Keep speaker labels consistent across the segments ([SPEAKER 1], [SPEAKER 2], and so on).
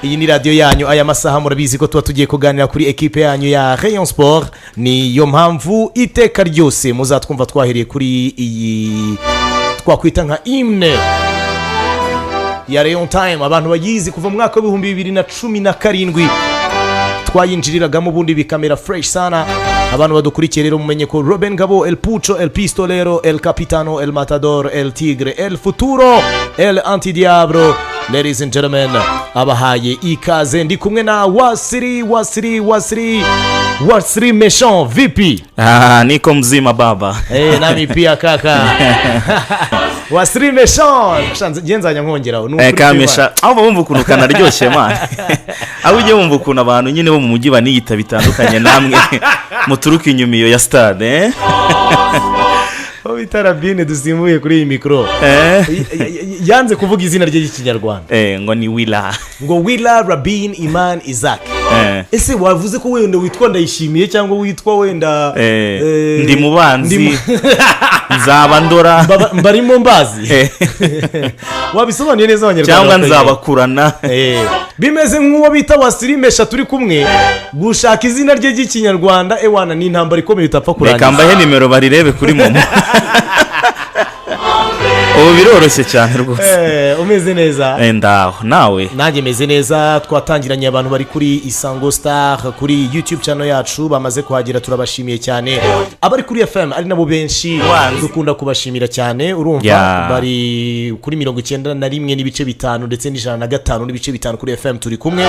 [SPEAKER 1] iyi ni radio yanyu aya masaha murabizi ko tuba tugiye kuganira kuri equipe yanyu ya Rayon Sport. Ni yo mpamvu iteka ryose muzatwumva twahereye kuri iyi twakwita nka hymne ya Rayon Time. Abantu bayizi kuva mu mwaka wa 2017 twayinjiriragamo ubundi bikamera fresh sana. Abantu badukurikiye rero mumenye ko Ruben Gabo, El Pucho, El Pistolero, El Capitano, El Matador, El Tigre, El Futuro, El Antidiablo. Ladies and gentlemen, abahaye ikaze ndi kumwe na Wasiri Méchant VP.
[SPEAKER 2] Niko mzima baba.
[SPEAKER 1] Nami pia kaka. Wasiri Méchant. Shanze genzanya nkongeraho
[SPEAKER 2] Kamesha. Aho bumva ukuntu kanaryoshye man. Aho uje bumva ukuntu abantu nyine bo mu mujyi baniyita bitandukanye namwe muturuka inyuma iyo ya stade
[SPEAKER 1] Bitarabine dusimuye kuri iyi mikro. Yanze kuvuga izina rye ry'ikinyarwanda.
[SPEAKER 2] Ngo ni Willa.
[SPEAKER 1] Ngo Willa Rabin Iman Isaac. Ese wavuze ko wenda witwa Ndayishimiye cyangwa witwa wenda
[SPEAKER 2] ndi mubanzi nzaba ndora
[SPEAKER 1] mbarimo mbazi. Wabisobanuye neza abanyarwanda
[SPEAKER 2] cyangwa nzabakurana.
[SPEAKER 1] Bimeze nk'uwo bita Wasiri Méchant turi kumwe gushaka izina rye ry'ikinyarwanda ewana ni intambara ikomeye utapfa kurangiza.
[SPEAKER 2] Reka mbahe nimero barirebe kuri momo. Ubu biroroshye cyane rwose.
[SPEAKER 1] Umeze neza?
[SPEAKER 2] Ndaho nawe.
[SPEAKER 1] Nanjye meze neza. Twatangiranye abantu bari kuri Isango Star kuri YouTube channel yacu bamaze kuhagera turabashimiye cyane. Abari kuri FM ari nabo benshi dukunda kubashimira cyane. Urumva bari kuri 91 n'ibice 5 ndetse n'105 n'ibice 5 kuri FM turi kumwe.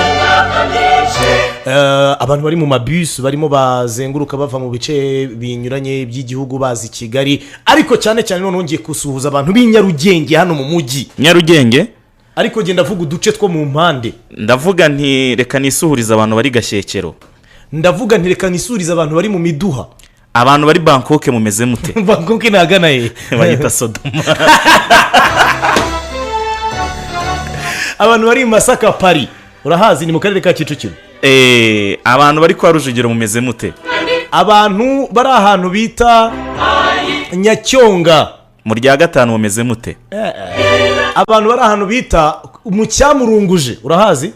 [SPEAKER 1] Abantu bari mu mabus barimo bazenguruka bava mu bice binyuranye by'igihugu bazi Kigali, ariko cyane cyane none ngiye kusuhuza abantu b'inyarugenge hano mu mujyi.
[SPEAKER 2] Nyarugenge
[SPEAKER 1] ariko genda vuga uduce two mu mpande.
[SPEAKER 2] Ndavuga nti reka nisuhuriza abantu bari Gashyekero.
[SPEAKER 1] Ndavuga nti reka nisuhuriza abantu bari mu Miduha.
[SPEAKER 2] Abantu bari Bangkok mumeze mute?
[SPEAKER 1] Bangkok nagana
[SPEAKER 2] bayita Sodoma.
[SPEAKER 1] Abantu bari Masaka Paris urahazi ni mu karere ka Kicukiro.
[SPEAKER 2] Abantu bari kwa Rujugiro mumeze mute?
[SPEAKER 1] Abantu bari ahantu bita Nyacyonga
[SPEAKER 2] mu rya gatanu mumeze mute?
[SPEAKER 1] Abantu bari ahantu bita mu Cyamurunguje urahazi?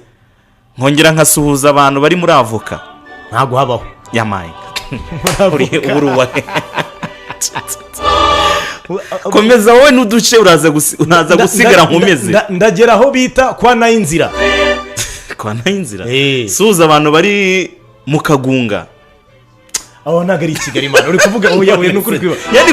[SPEAKER 2] Nkongera nkasuhuza abantu bari muri Avoka.
[SPEAKER 1] Ntago habaho
[SPEAKER 2] yamaye. Uruwa. Komeza wowe nuduce uraza gusigara nkomeze.
[SPEAKER 1] Ndagera aho bita kwa Nayinzira.
[SPEAKER 2] Kwa Nayinzira? Suhuza abantu bari mu Kagunga.
[SPEAKER 1] Aho nagari Kigali man uri kuvuga oya n'ukuri kwiba.
[SPEAKER 2] Yani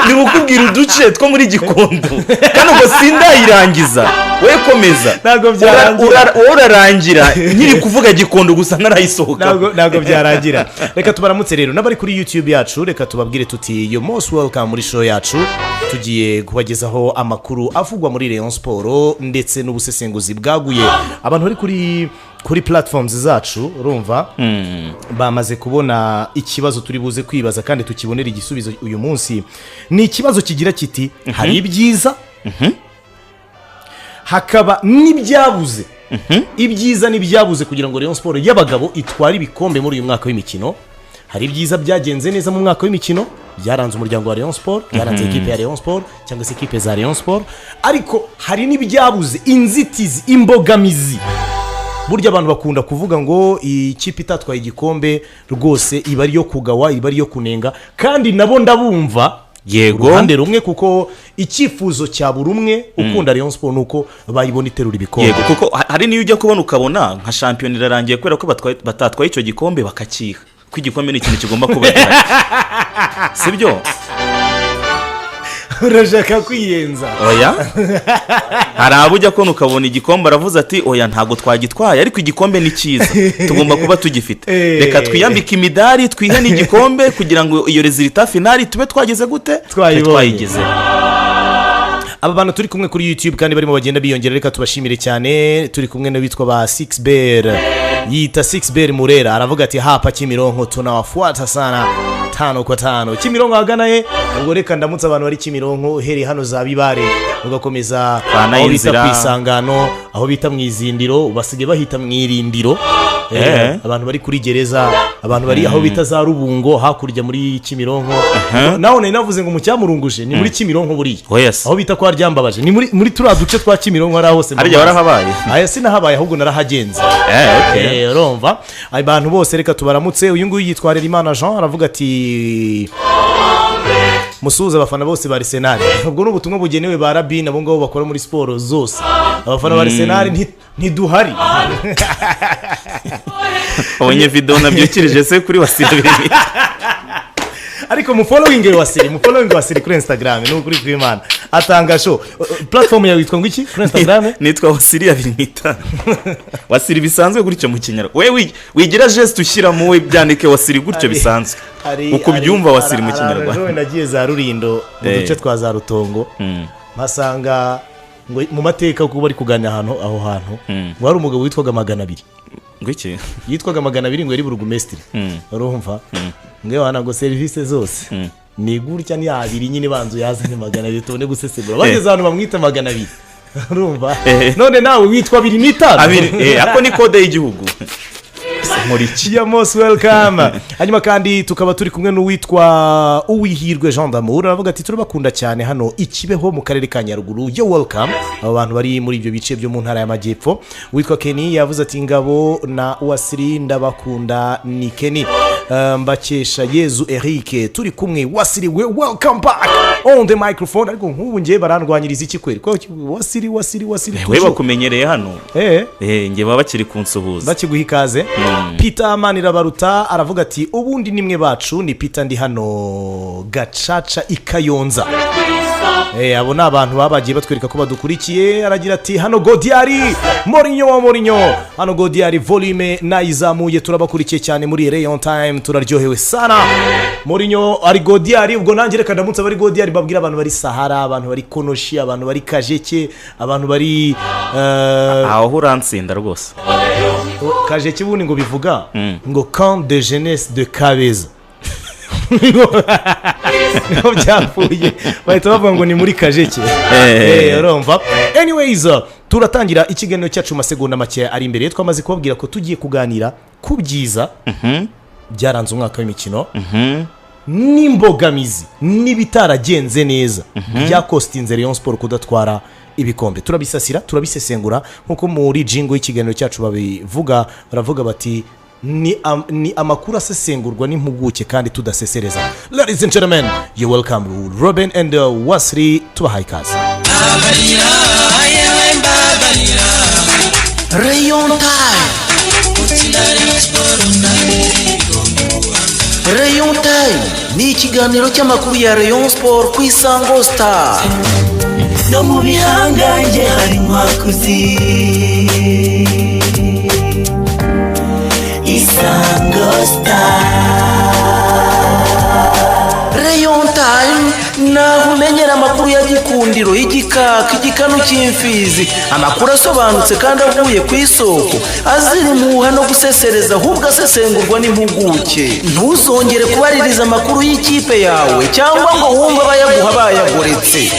[SPEAKER 2] ni gukubwira uduce two muri Gikondo. Kandi ngo sindayirangiza. We komeza.
[SPEAKER 1] Nago byarangira.
[SPEAKER 2] Urarangira nkiri kuvuga Gikondo gusa narayisohoka.
[SPEAKER 1] Nago byarangira. Reka tubaramutse rero nabari kuri YouTube yacu, reka tubabwire tuti you most welcome muri show yacu. Tugiye kubagezaho amakuru avugwa muri Rayon Sport ndetse n'ubusesenguzi bwaguye. Abantu bari kuri platforms zacu urumva bamaze kubona ikibazo turi buze kwibaza kandi tukibonera igisubizo uyu munsi. Ni ikibazo kigira kiti hari ibyiza hakaba n'ibyabuze. Ibyiza n'ibyabuze kugira ngo Rayon Sport y'abagabo itware ibikombe muri uyu mwaka w'imikino. Hari ibyiza byagenze neza mu mwaka w'imikino byaranze umuryango wa Rayon Sport, byaranze equipe ya Rayon Sport cyangwa se equipe za Rayon Sport, ariko hari n'ibyabuze, inzitizi, imbogamizi. Burya abantu bakunda kuvuga ngo ikipe itatwaye igikombe rwose iba ari yo kugawa, iba ari yo kunenga, kandi nabo ndabumva
[SPEAKER 2] yego
[SPEAKER 1] hande rumwe kuko icyifuzo cya buri umwe ukunda Rayon Sport nuko bayibona iterura ibikombe.
[SPEAKER 2] Yego kuko hari niyo ujya kubona ukabona nka champion irarangiye kubera ko batatwaye icyo gikombe bakakiha. Ko igikombe ni ikintu kigomba kuba gihari. Sibyo?
[SPEAKER 1] Urashaka kwiyenza?
[SPEAKER 2] Oya. Hari abujya ko ukabona igikombe aravuze ati oya ntago twagitwaye ariko igikombe ni cyiza tugomba kuba tugifite. Reka twiyambike imidari twihe n'igikombe kugira ngo iyo resultat finale tube twageze gute? Twayigeze.
[SPEAKER 1] Aba bantu turi kumwe kuri YouTube kandi barimo bagenda biyongera, reka tubashimire cyane. Turi kumwe n'abitwa ba 6 Bear, yita 6 Bear Murera, aravuga ati hapa Kimironko tunawafuata sana 5 kwa 5. Kimironko aganaye ubwo reka ndamutse abantu bari Kimironko heri hano za Bibare ugakomeza aho bita kwisangano, aho bita mu izindiro basigaye bahita mu irindiro abantu bari kuri gereza abantu bari aho bita za Rubungo hakurya muri Kimironko naho nari navuze ngo mu cyamurunguje ni muri Kimironko buriya aho bita kwa Ryambabaje ni muri turiya duce twa Kimironko ari hose
[SPEAKER 2] harya warahabaye
[SPEAKER 1] aya sinahabaye ahubwo narahagenze urumva abantu bose reka tubaramutse uyu nguyu yitwa Rerimana Jean aravuga ati musuhuza abafana bose ba Arsenal ubwo ni ubutumwa bugenewe ba Rabin abo ngabo bakora muri siporo zose abafana ba Arsenal ntiduhari
[SPEAKER 2] abonye video nabyukirije se kuri Wasiri
[SPEAKER 1] ariko mu following Wasiri kuri Instagram no kuri Kwimana atanga show platform yawe yitwa ngo iki kuri Instagram
[SPEAKER 2] nitwa Wasiri 25 Wasiri bisanzwe gutyo mu kinyarwanda wewe wigira geste ushyira mu we byandike Wasiri gutyo bisanzwe uko byumva Wasiri mu kinyarwanda
[SPEAKER 1] nagiye za Rurindo mu duce twa za Rutongo mpasanga ngo mu mateka kuko bari kuganira aho hantu ngo hari umugabo witwaga 200
[SPEAKER 2] ngwiki
[SPEAKER 1] yitwaga 200 ngo yari burugumesitiri urumva ngo hanago service zose ni gutya ni abiri nyine banzu yazanye 200 tubone gusesegura bageze ahantu bamwita 200 urumva none nawe witwa 25
[SPEAKER 2] ako ni kode y'igihugu
[SPEAKER 1] ya most welcome hanyuma kandi tukaba turi kumwe n'uwitwa Uwihirwe Jean d'Amour aravuga ati turabakunda cyane hano Ikibeho mu karere ka Nyaruguru yo welcome abo bantu bari muri ibyo bice byo mu ntara y'Amajyepfo witwa Kenny yavuze ati Ngabo na Wasiri ndabakunda ni Kenny Mbakesha Yezu Eric turi kumwe Wasiri we welcome back on the microphone ariko nk'ubu ngiye barandwanyiriza iki kweri ko Wasiri
[SPEAKER 2] we bakumenyereye hano ngiye baba bakiri kunsuhuza
[SPEAKER 1] bakiguha ikaze Peter Manirabaruta aravuga ati ubundi nimwe bacu ni Peter ndi hano Gacaca Ikayonza abo ni abantu babagiye batwereka ko badukurikiye aragira ati hano Godiari Mourinho hano Godiari volume nayizamuye turabakurikiye cyane muri Rayon Time turaryohewe sana Mourinho ari Godiari ubwo nanjye reka ndamutse bari Godiari babwira abantu bari Sahara abantu bari Konoshi abantu bari Kajeke abantu bari
[SPEAKER 2] aho urantsinda rwose
[SPEAKER 1] Kajeke bundi ngo bivuga ngo camp de jeunesse de Kabeza niho byapfuye bahita bavuga ngo ni muri Kajeke urumva anyways turatangira ikiganiro cyacu mu masegonda make ari imbere twamaze kubabwira ko tugiye kuganira ku byiza byaranze umwaka w'imikino n'imbogamizi n'ibitaragenze neza byakostinze Rayon Sport kudatwara ibikombe turabisasira turabisesengura nkuko muri jingo y'ikiganiro cyacu babivuga baravuga bati ni amakuru asesengurwa n'impuguke kandi tudasesereza. Ladies and gentlemen, you welcome Robin and Wasri tubahaye ikaze.
[SPEAKER 3] Rayon Time. Rayon Time ni ikiganiro cy'amakuru ya Rayon Sport ku Isango Star. No mu bihangange hari nkwakuzi Isango Star. Rayon Time naho umenyera amakuru ya Gikundiro, igikaka, igikanu cy'imfizi, amakuru asobanutse kandi avuye ku isoko, azira impuha no gusesereza ahubwo asesengurwa n'impuguke. Ntuzongere kubaririza amakuru y'ikipe yawe cyangwa ngo wumve abayaguha bayagoretse.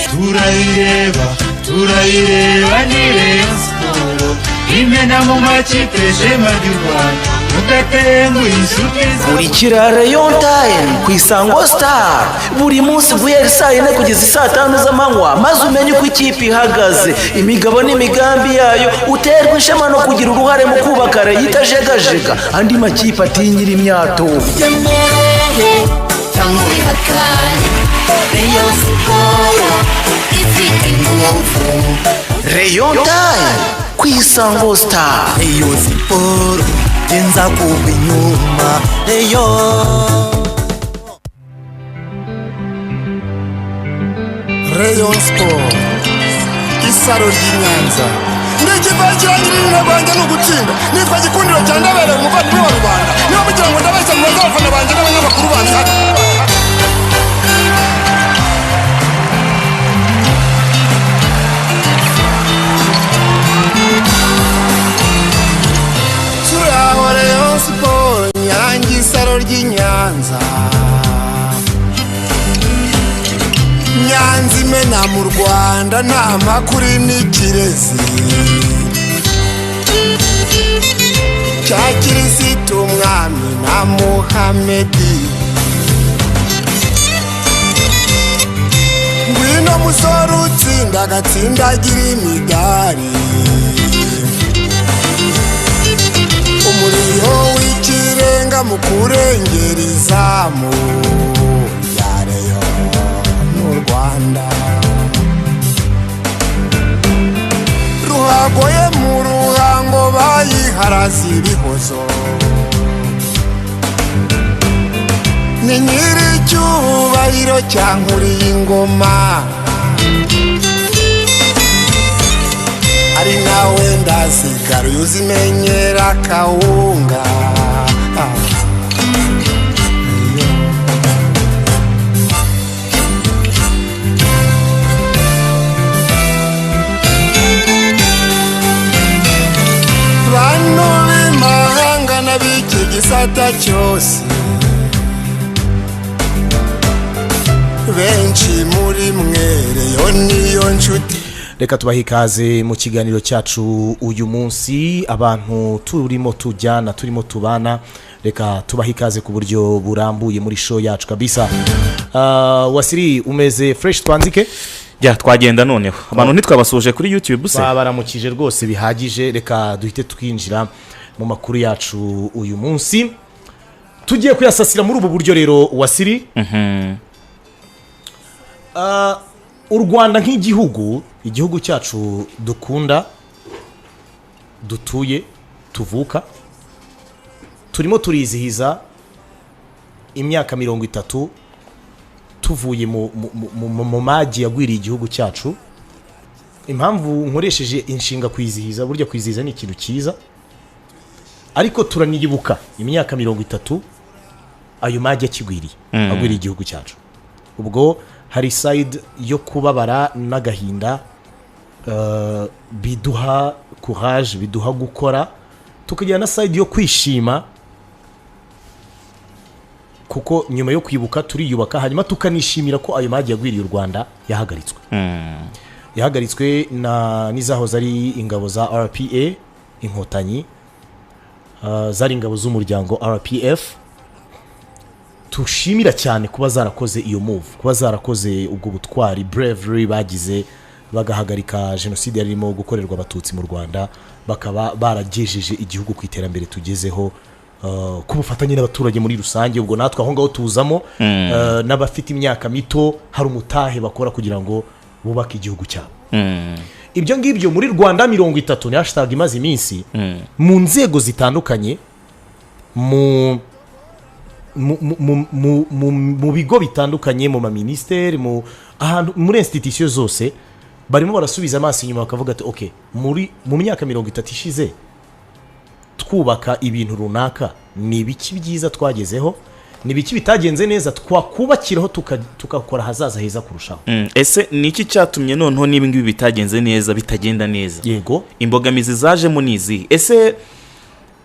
[SPEAKER 4] turayireba ni Rayon Sport, imena mu makipe shema ry'u Rwanda, udatenguha inshuti zawe.
[SPEAKER 3] Kurikira Rayon Time ku Isango Star buri munsi guhera saa 4 kugeza saa 5 z'amanywa, maze umenye uko ikipe ihagaze, imigabo n'imigambi yayo, uterwa ishema no kugira uruhare mu kubaka itajegajega andi makipe atinyira imyato. Rayon Time ku Isango Star.
[SPEAKER 5] Rayon Sport genza kuba inyuma. Rayon Sport isaro ry'Inyanza ndigivagirangirira banjye no gutsinda nitwa Gikundiro cyane ndabere umuvandimwe wa rubanda niba mugira ngo ndabeshya mu bazafana banjye n'abanyamakuru banjye hano. Rayon Sport nyange isaro ry'Inyanza, Nyanza imena mu Rwanda nta makuru n'ikirezi, cya kirisitu umwami na muhamedi. Ngwino musore utsinda agatsindagira imidari, umuriro w'ikirenga mu kurengera izamu rya Reyo n'u Rwanda. Ruhagoye mu ruhango bayiharaza ibihozo, ni nyiricyubahiro cyankuriye ingoma, ari nawe ndasigara uzimenyera kawunga. Bantu b'imahanga n'ab'iki gisata cyose, benshi muri mwe Reyo niyo nshuti.
[SPEAKER 1] reka tubahe ikaze mu kiganiro cyacu uyu munsi. Abantu turimo tujyana, turimo tubana, reka tubahe ikaze ku buryo burambuye muri show yacu kabisa. Wasiri umeze fresh twanzike?
[SPEAKER 2] Ya twagenda noneho abantu ntitwabasuje kuri YouTube se
[SPEAKER 1] baramukije rwose bihagije. Reka duhite twinjira mu makuru yacu uyu munsi, tugiye kuyasasira muri ubu buryo rero Wasiri. U Rwanda nk'igihugu, igihugu cyacu dukunda, dutuye, tuvuka, turimo turizihiza imyaka 30 tuvuye mu magi yagwiriye igihugu cyacu. Impamvu nkoresheje inshinga kwizihiza, burya kwizihiza ni ikintu cyiza, ariko turaniyibuka imyaka 30 ayo magi akigwiriye agwiriye igihugu cyacu. Ubwo hari side yo kubabara n'agahinda, biduha courage, biduha gukora, tukagira na side yo kwishima, kuko nyuma yo kwibuka turiyubaka, hanyuma tukanishimira ko ayo magi yagwiriye u Rwanda yahagaritswe. Yahagaritswe n'izahoze ari ingabo za RPA, inkotanyi, zari ingabo z'umuryango RPF. Tushimira cyane kuba zarakoze iyo move, kuba zarakoze ubwo butwari, bravery bagize, bagahagarika jenoside yarimo gukorerwa abatutsi mu Rwanda, bakaba baragejeje igihugu ku iterambere tugezeho, ku bufatanye n'abaturage muri rusange. Ubwo natwe aho ngaho tuzamo, n'abafite imyaka mito hari umutahe bakora kugira ngo bubake igihugu cyabo. Ibyo ngibyo muri Rwanda 30 ni hashtag imaze iminsi mu nzego zitandukanye, mu bigo bitandukanye, mu maministeri, muri institution zose, barimo barasubiza amaso inyuma bakavuga ati okay, mu myaka 30 ishize twubaka ibintu runaka, ni biki byiza twagezeho, ni biki bitagenze neza twakubakiraho tukakora hazaza heza kurushaho.
[SPEAKER 2] Ese niki cyatumye noneho niba ngibi bitagenze neza, bitagenda neza?
[SPEAKER 1] Yego,
[SPEAKER 2] imbogamizi zajemo nizi. Ese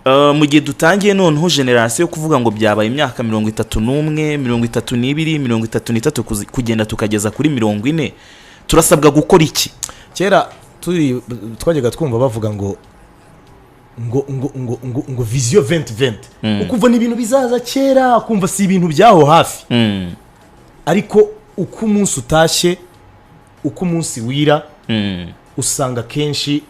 [SPEAKER 2] mu gihe dutangiye noneho generasiyo yo kuvuga ngo byabaye imyaka 31, 32, 33 kugenda tukageza kuri 40, turasabwa gukora iki?
[SPEAKER 1] Kera twajyaga twumva bavuga ngo vision 2020, ukumva ni ibintu bizaza kera, ukumva si ibintu byaho hafi. Ariko uko umunsi utashye, uko umunsi wira, usanga kenshi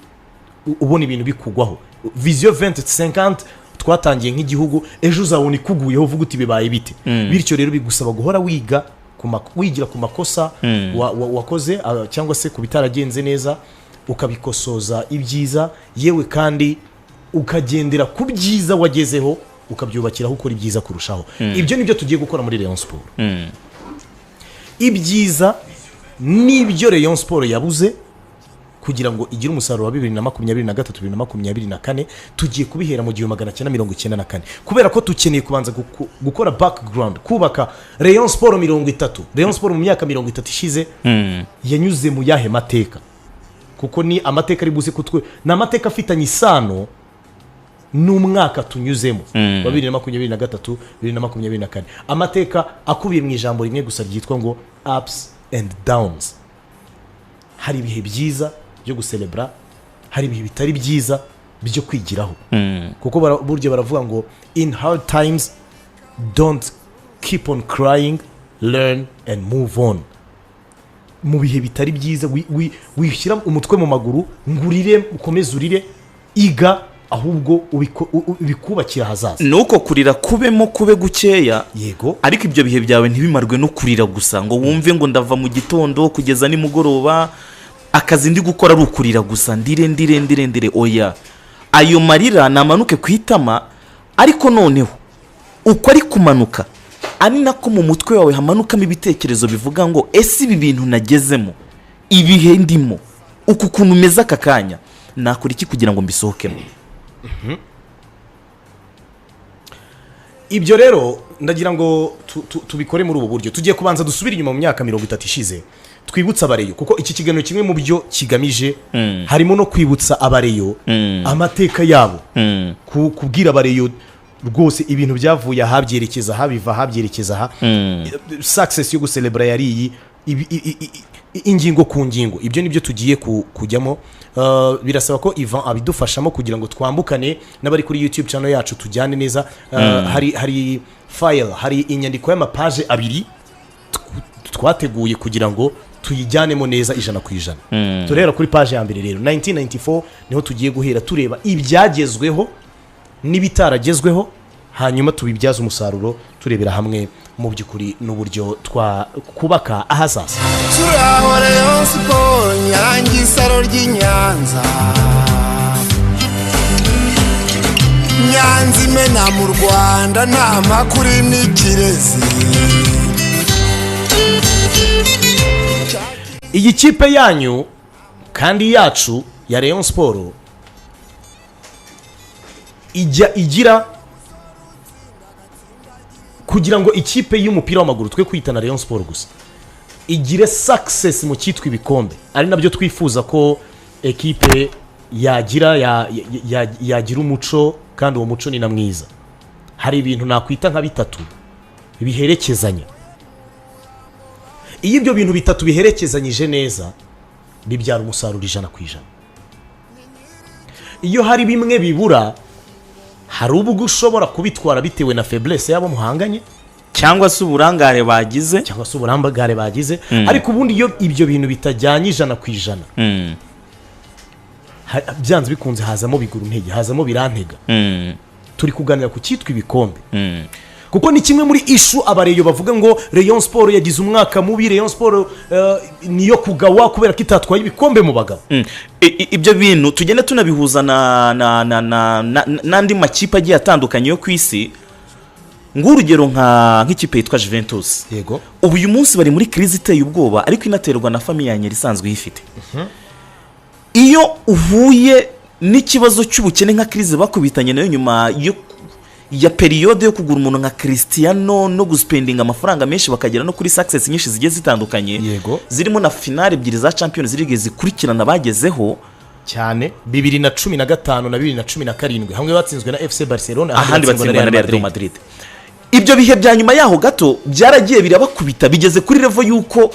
[SPEAKER 1] ubona ibintu bikugwaho. Vision 2050 twatangiye nk'igihugu, ejo uzabona ikuguyeho uvuga uti bibaye bite. Bityo rero bigusaba guhora wigira ku makosa wakoze, cyangwa se ku bitaragenze neza, ukabikosoza ibyiza, yewe kandi ukagendera ku byiza wagezeho, ukabyubakiraho ukora ibyiza kurushaho. Ibyo nibyo tugiye gukora muri Rayon Sport. Ibyiza nibyo Rayon Sport yabuze kugira ngo igire umusaruro wa 2023 2024, tugiye kubihera mu 1994, kubera ko tukeneye kubanza gukora background, kubaka Rayon Sport 30. Rayon Sport mu myaka 30 ishize yanyuze mu yahe mateka, kuko ni amateka ari buze kutwe, na amateka afitanye isano n'umwaka tunyuzemo wa 2023 2024. Amateka akubiye mu ijambo rimwe gusa ryitwa ngo ups and downs. Hari ibihe byiza byo gucelebra, hari ibihe bitari byiza byo kwigiraho kuko burya baravuga ngo in hard times don't keep on crying, learn and move on. Mu bihe bitari byiza wishyira umutwe mu maguru ngurire ukomeze urire, iga ahubwo ubikubakira hazaza.
[SPEAKER 2] nuko kurira kubemo kube gukeya,
[SPEAKER 1] yego,
[SPEAKER 2] ariko ibyo bihe byawe ntibimarwe no kurira gusa ngo wumve ngo ndava mu gitondo kugeza nimugoroba akazi ndi gukora ari ukurira gusa ndire oya. Ayo marira namanuke ku itama, ariko noneho uko ari kumanuka ari nako mu mutwe wawe hamanukamo ibitekerezo bivuga ngo ese ibi bintu nagezemo, ibihe ndimo, uku kuntu umeze aka kanya, nakora iki kugira ngo mbisohokemo.
[SPEAKER 1] ibyo rero ndagira ngo tubikore muri ubu buryo. Tugiye kubanza dusubira inyuma mu myaka 30 ishize, twibutsa abareyo, kuko iki kiganiro kimwe mu byo kigamije harimo no kwibutsa abareyo amateka yabo, kubwira abareyo rwose ibintu byavuye aha byerekeza aha, biva aha byerekeza aha. Success yo gucelebra yari iyi ingingo ku ngingo. Ibyo nibyo tugiye kujyamo. Birasaba ko Ivan abidufashamo kugira ngo twambukane n'abari kuri YouTube channel yacu tujyane neza. Hari file, hari inyandiko y'amapaje abiri twateguye kugira ngo tuyijyanemo neza 100%. Turera kuri page ya mbere rero 1994 niho tugiye guhera tureba ibyagezweho n'ibitaragezweho, hanyuma tubibyaza umusaruro turebera hamwe mu by'ukuri n'uburyo twakubaka ahazaza.
[SPEAKER 5] turaho Rayon Sport Nyange isaro ry'Inyanza, Nyanza imena mu Rwanda nta makuru n'ikirezi.
[SPEAKER 1] Iyi kipe yanyu kandi yacu ya Rayon Sport ijya igira kugira ngo ikipe y'umupira w'amaguru twe kwitana Rayon Sport gusa igire success mu cyitwa ibikombe, ari nabyo twifuza ko ekipe yagira umuco, kandi uwo muco ni na mwiza. Hari ibintu nakwita nka bitatu biherekezanya. Iyo ibyo bintu bitatu biherekezanyije neza bibyara umusaruro 100%. Iyo hari bimwe bibura, hari ubwo ushobora kubitwara bitewe na faiblesse yabo muhanganye,
[SPEAKER 2] cyangwa se uburangare bagize,
[SPEAKER 1] ariko ubundi iyo ibyo bintu bitajyanye 100%, byanze bikunze hazamo biguru ntege, hazamo birantega. Turi kuganira ku cyitwa ibikombe, kuko ni kimwe muri issue abareyo bavuga ngo Rayon Sport yagize umwaka mubi, Rayon Sport niyo kugawa kubera ko itatwaye ibikombe mu bagabo.
[SPEAKER 2] Ibyo bintu tugenda tunabihuza n'andi makipe agiye atandukanye yo ku isi. Ngurugero nk'ikipe yitwa Juventus,
[SPEAKER 1] yego,
[SPEAKER 2] ubu uyu munsi bari muri crise iteye ubwoba, ariko inaterwa na famille ya nyeri isanzwe yifite. Iyo uhuye n'ikibazo cy'ubukene nka crise bakubitanye nayo nyuma ya periode yo kugura umuntu nka Cristiano no guspendinga amafaranga menshi bakagera no kuri success nyinshi zigiye zitandukanye,
[SPEAKER 1] yego,
[SPEAKER 2] zirimo na finale ebyiri za Champions League zikurikirana bagezeho
[SPEAKER 1] cyane 2015 na 2017, hamwe batsinzwe na FC Barcelona,
[SPEAKER 2] ahandi batsinzwe na Real Madrid. Ibyo bihe bya nyuma yaho gato byaragiye birabakubita, bigeze kuri level yuko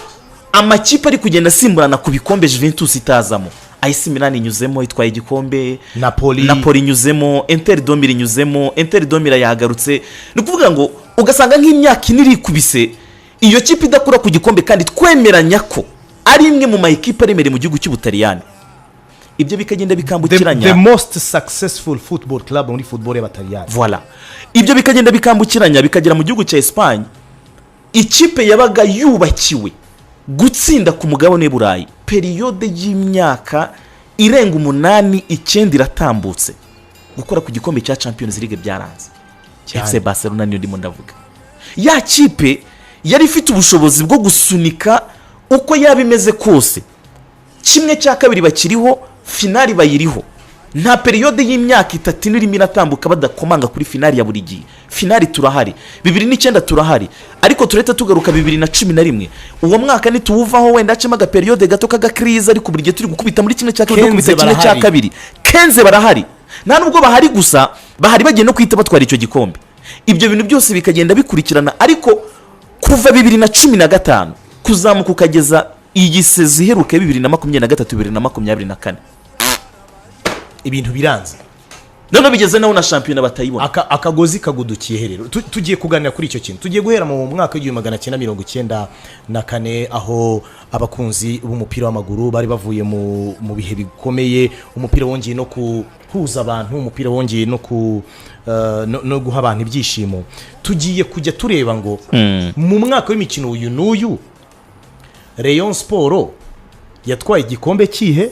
[SPEAKER 2] amakipe ari kugenda simburana ku bikombe Juventus itazamo. AC Milan inyuzemo itwaye igikombe, Napoli inyuzemo, Inter de Milan inyuzemo, Inter de Milan yagarutse. Ni kuvuga ngo ugasanga nk'imyaka iniri kubise iyo kipe idakura ku gikombe, kandi twemeranya ko ari imwe mu mayikipe aremere mu gihugu cy'Ubutaliyani. Ibyo bikagenda bikambukiranya,
[SPEAKER 1] the most successful football club muri football y'Abataliyani.
[SPEAKER 2] Voilà. Ibyo bikagenda bikambukiranya bikagera mu gihugu cya Espagne, ikipe yabaga yubakiwe gutsinda ku mugabane Burayi periode y'imyaka irenga 8-9 iratambutse, gukora ku gikombe cya Champions League byaranze. FC Barcelona niyo ndimo ndavuga. Ya kipe yari ifite ubushobozi bwo gusunika uko yabimeze kose, 1/2 bakiriho, finali bayiriho, nta periode y'imyaka 3 irimo iratambuka badakomanga kuri finali ya buri gihe. Finali turahari 2009 turahari, ariko tureta tugaruka 2011. Uwo mwaka nituwuvaho wenda acemaga periode gato kaga crise, ariko buri gihe turi gukubita muri 1/2 Kenze barahari, nta nubwo bahari gusa, bahari bagiye no kwita batwara icyo gikombe. Ibyo bintu byose bikagenda bikurikirana, ariko kuva 2015 kuzamuka ukageza iyi sezi iheruka 2023-2024
[SPEAKER 1] ibintu biranze.
[SPEAKER 2] none bigeze naho na shampiyona batayibona.
[SPEAKER 1] akagozi kagudukiye rero tugiye kuganira kuri icyo kintu. Tugiye guhera mu mwaka w'1994 aho abakunzi b'umupira w'amaguru bari bavuye mu bihe bikomeye, umupira wongeye no kuhuza abantu, umupira wongeye no guha abantu ibyishimo. Tugiye kujya tureba ngo mu mwaka w'imikino uyu n'uyu Rayon Sport yatwaye igikombe kihe,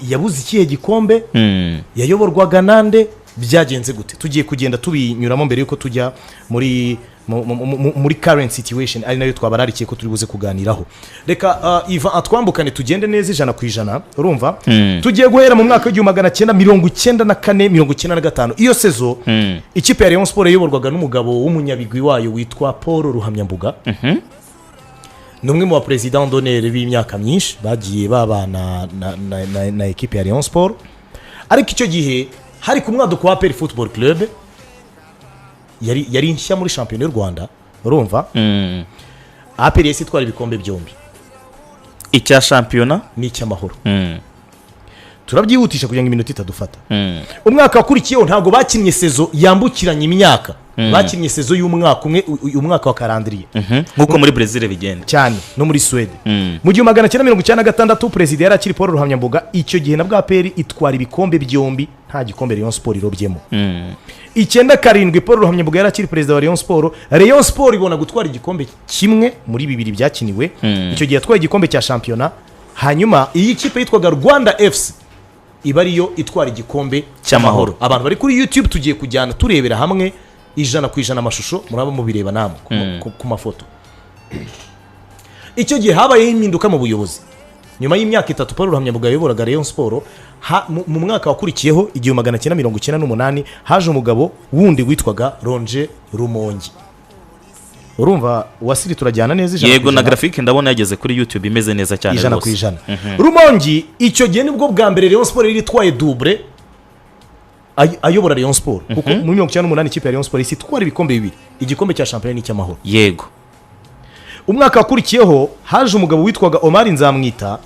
[SPEAKER 1] yabuze ikihe gikombe, yayoborwaga nande, byagenze gute. Tugiye kugenda tubinyuramo mbere yuko tujya muri current situation, ari nayo twabararikiye ko turi buze kuganiraho. Reka Iva atwambukane tugende neza 100%, urumva. Tugiye guhera mu mwaka w'1994-95 iyo sezo ikipe ya Rayon Sport yayoborwaga n'umugabo w'umunyabigwi wayo witwa Paul Ruhamyambuga. Numwe mu president d'honneur b'imyaka myinshi bagiye babana na equipe ya Rayon Sport. Ariko icyo gihe hari ku mwaduko wa APR Football Club yari nshya muri championnat y'u Rwanda, urumva. APR yesi twari ibikombe byombi,
[SPEAKER 2] icya championnat
[SPEAKER 1] n'icy'amahoro. Turabyihutisha kugira ngo iminota itadufata. Umwaka wakurikiyeho ntago bakinnye sezo yambukiranye imyaka, bakinnye sezo y'umwaka umwe, umwaka wa calendrier
[SPEAKER 2] nkuko muri Brazil bigenda
[SPEAKER 1] cyane no muri Sweden. Mu 1996 president yari akiri Paul Ruhamyambuga. Icyo gihe na bwa APR itwara ibikombe byombi, nta gikombe Rayon Sport irobyemo. 97 Paul Ruhamyambuga yari akiri president wa Rayon Sport. Rayon Sport ibona gutwara igikombe kimwe muri bibiri byakiniwe. Icyo gihe yatwaye igikombe cya championnat. Hanyuma iyi kipe yitwaga Rwanda FC iba ariyo itwara igikombe cy'amahoro. Abantu bari kuri YouTube tugiye kujyana turebera hamwe 100% amashusho, muraba mubireba namwe ku mafoto. Icyo gihe habaye impinduka mu buyobozi. Nyuma y'imyaka 3 Paul Ruhamyambuga yayoboraga Rayon Sport, mu mwaka wakurikiyeho 1998 haje umugabo wundi witwaga Ronje Rumongi. Urumva wasiri turajyana neza
[SPEAKER 2] yego na graphic ndabona yageze kuri YouTube imeze neza cyane
[SPEAKER 1] rwose. Rumongi icyo gihe nibwo bwa mbere Rayon Sport iri twaye double ayobora Rayon Sport, kuko mu 1998 ikipe ya Rayon Sport isi twari ibikombe bibiri, igikombe cya championnat n'icy'amahoro.
[SPEAKER 2] Yego.
[SPEAKER 1] Umwaka wakurikiyeho haje umugabo witwaga Omar Nzamwita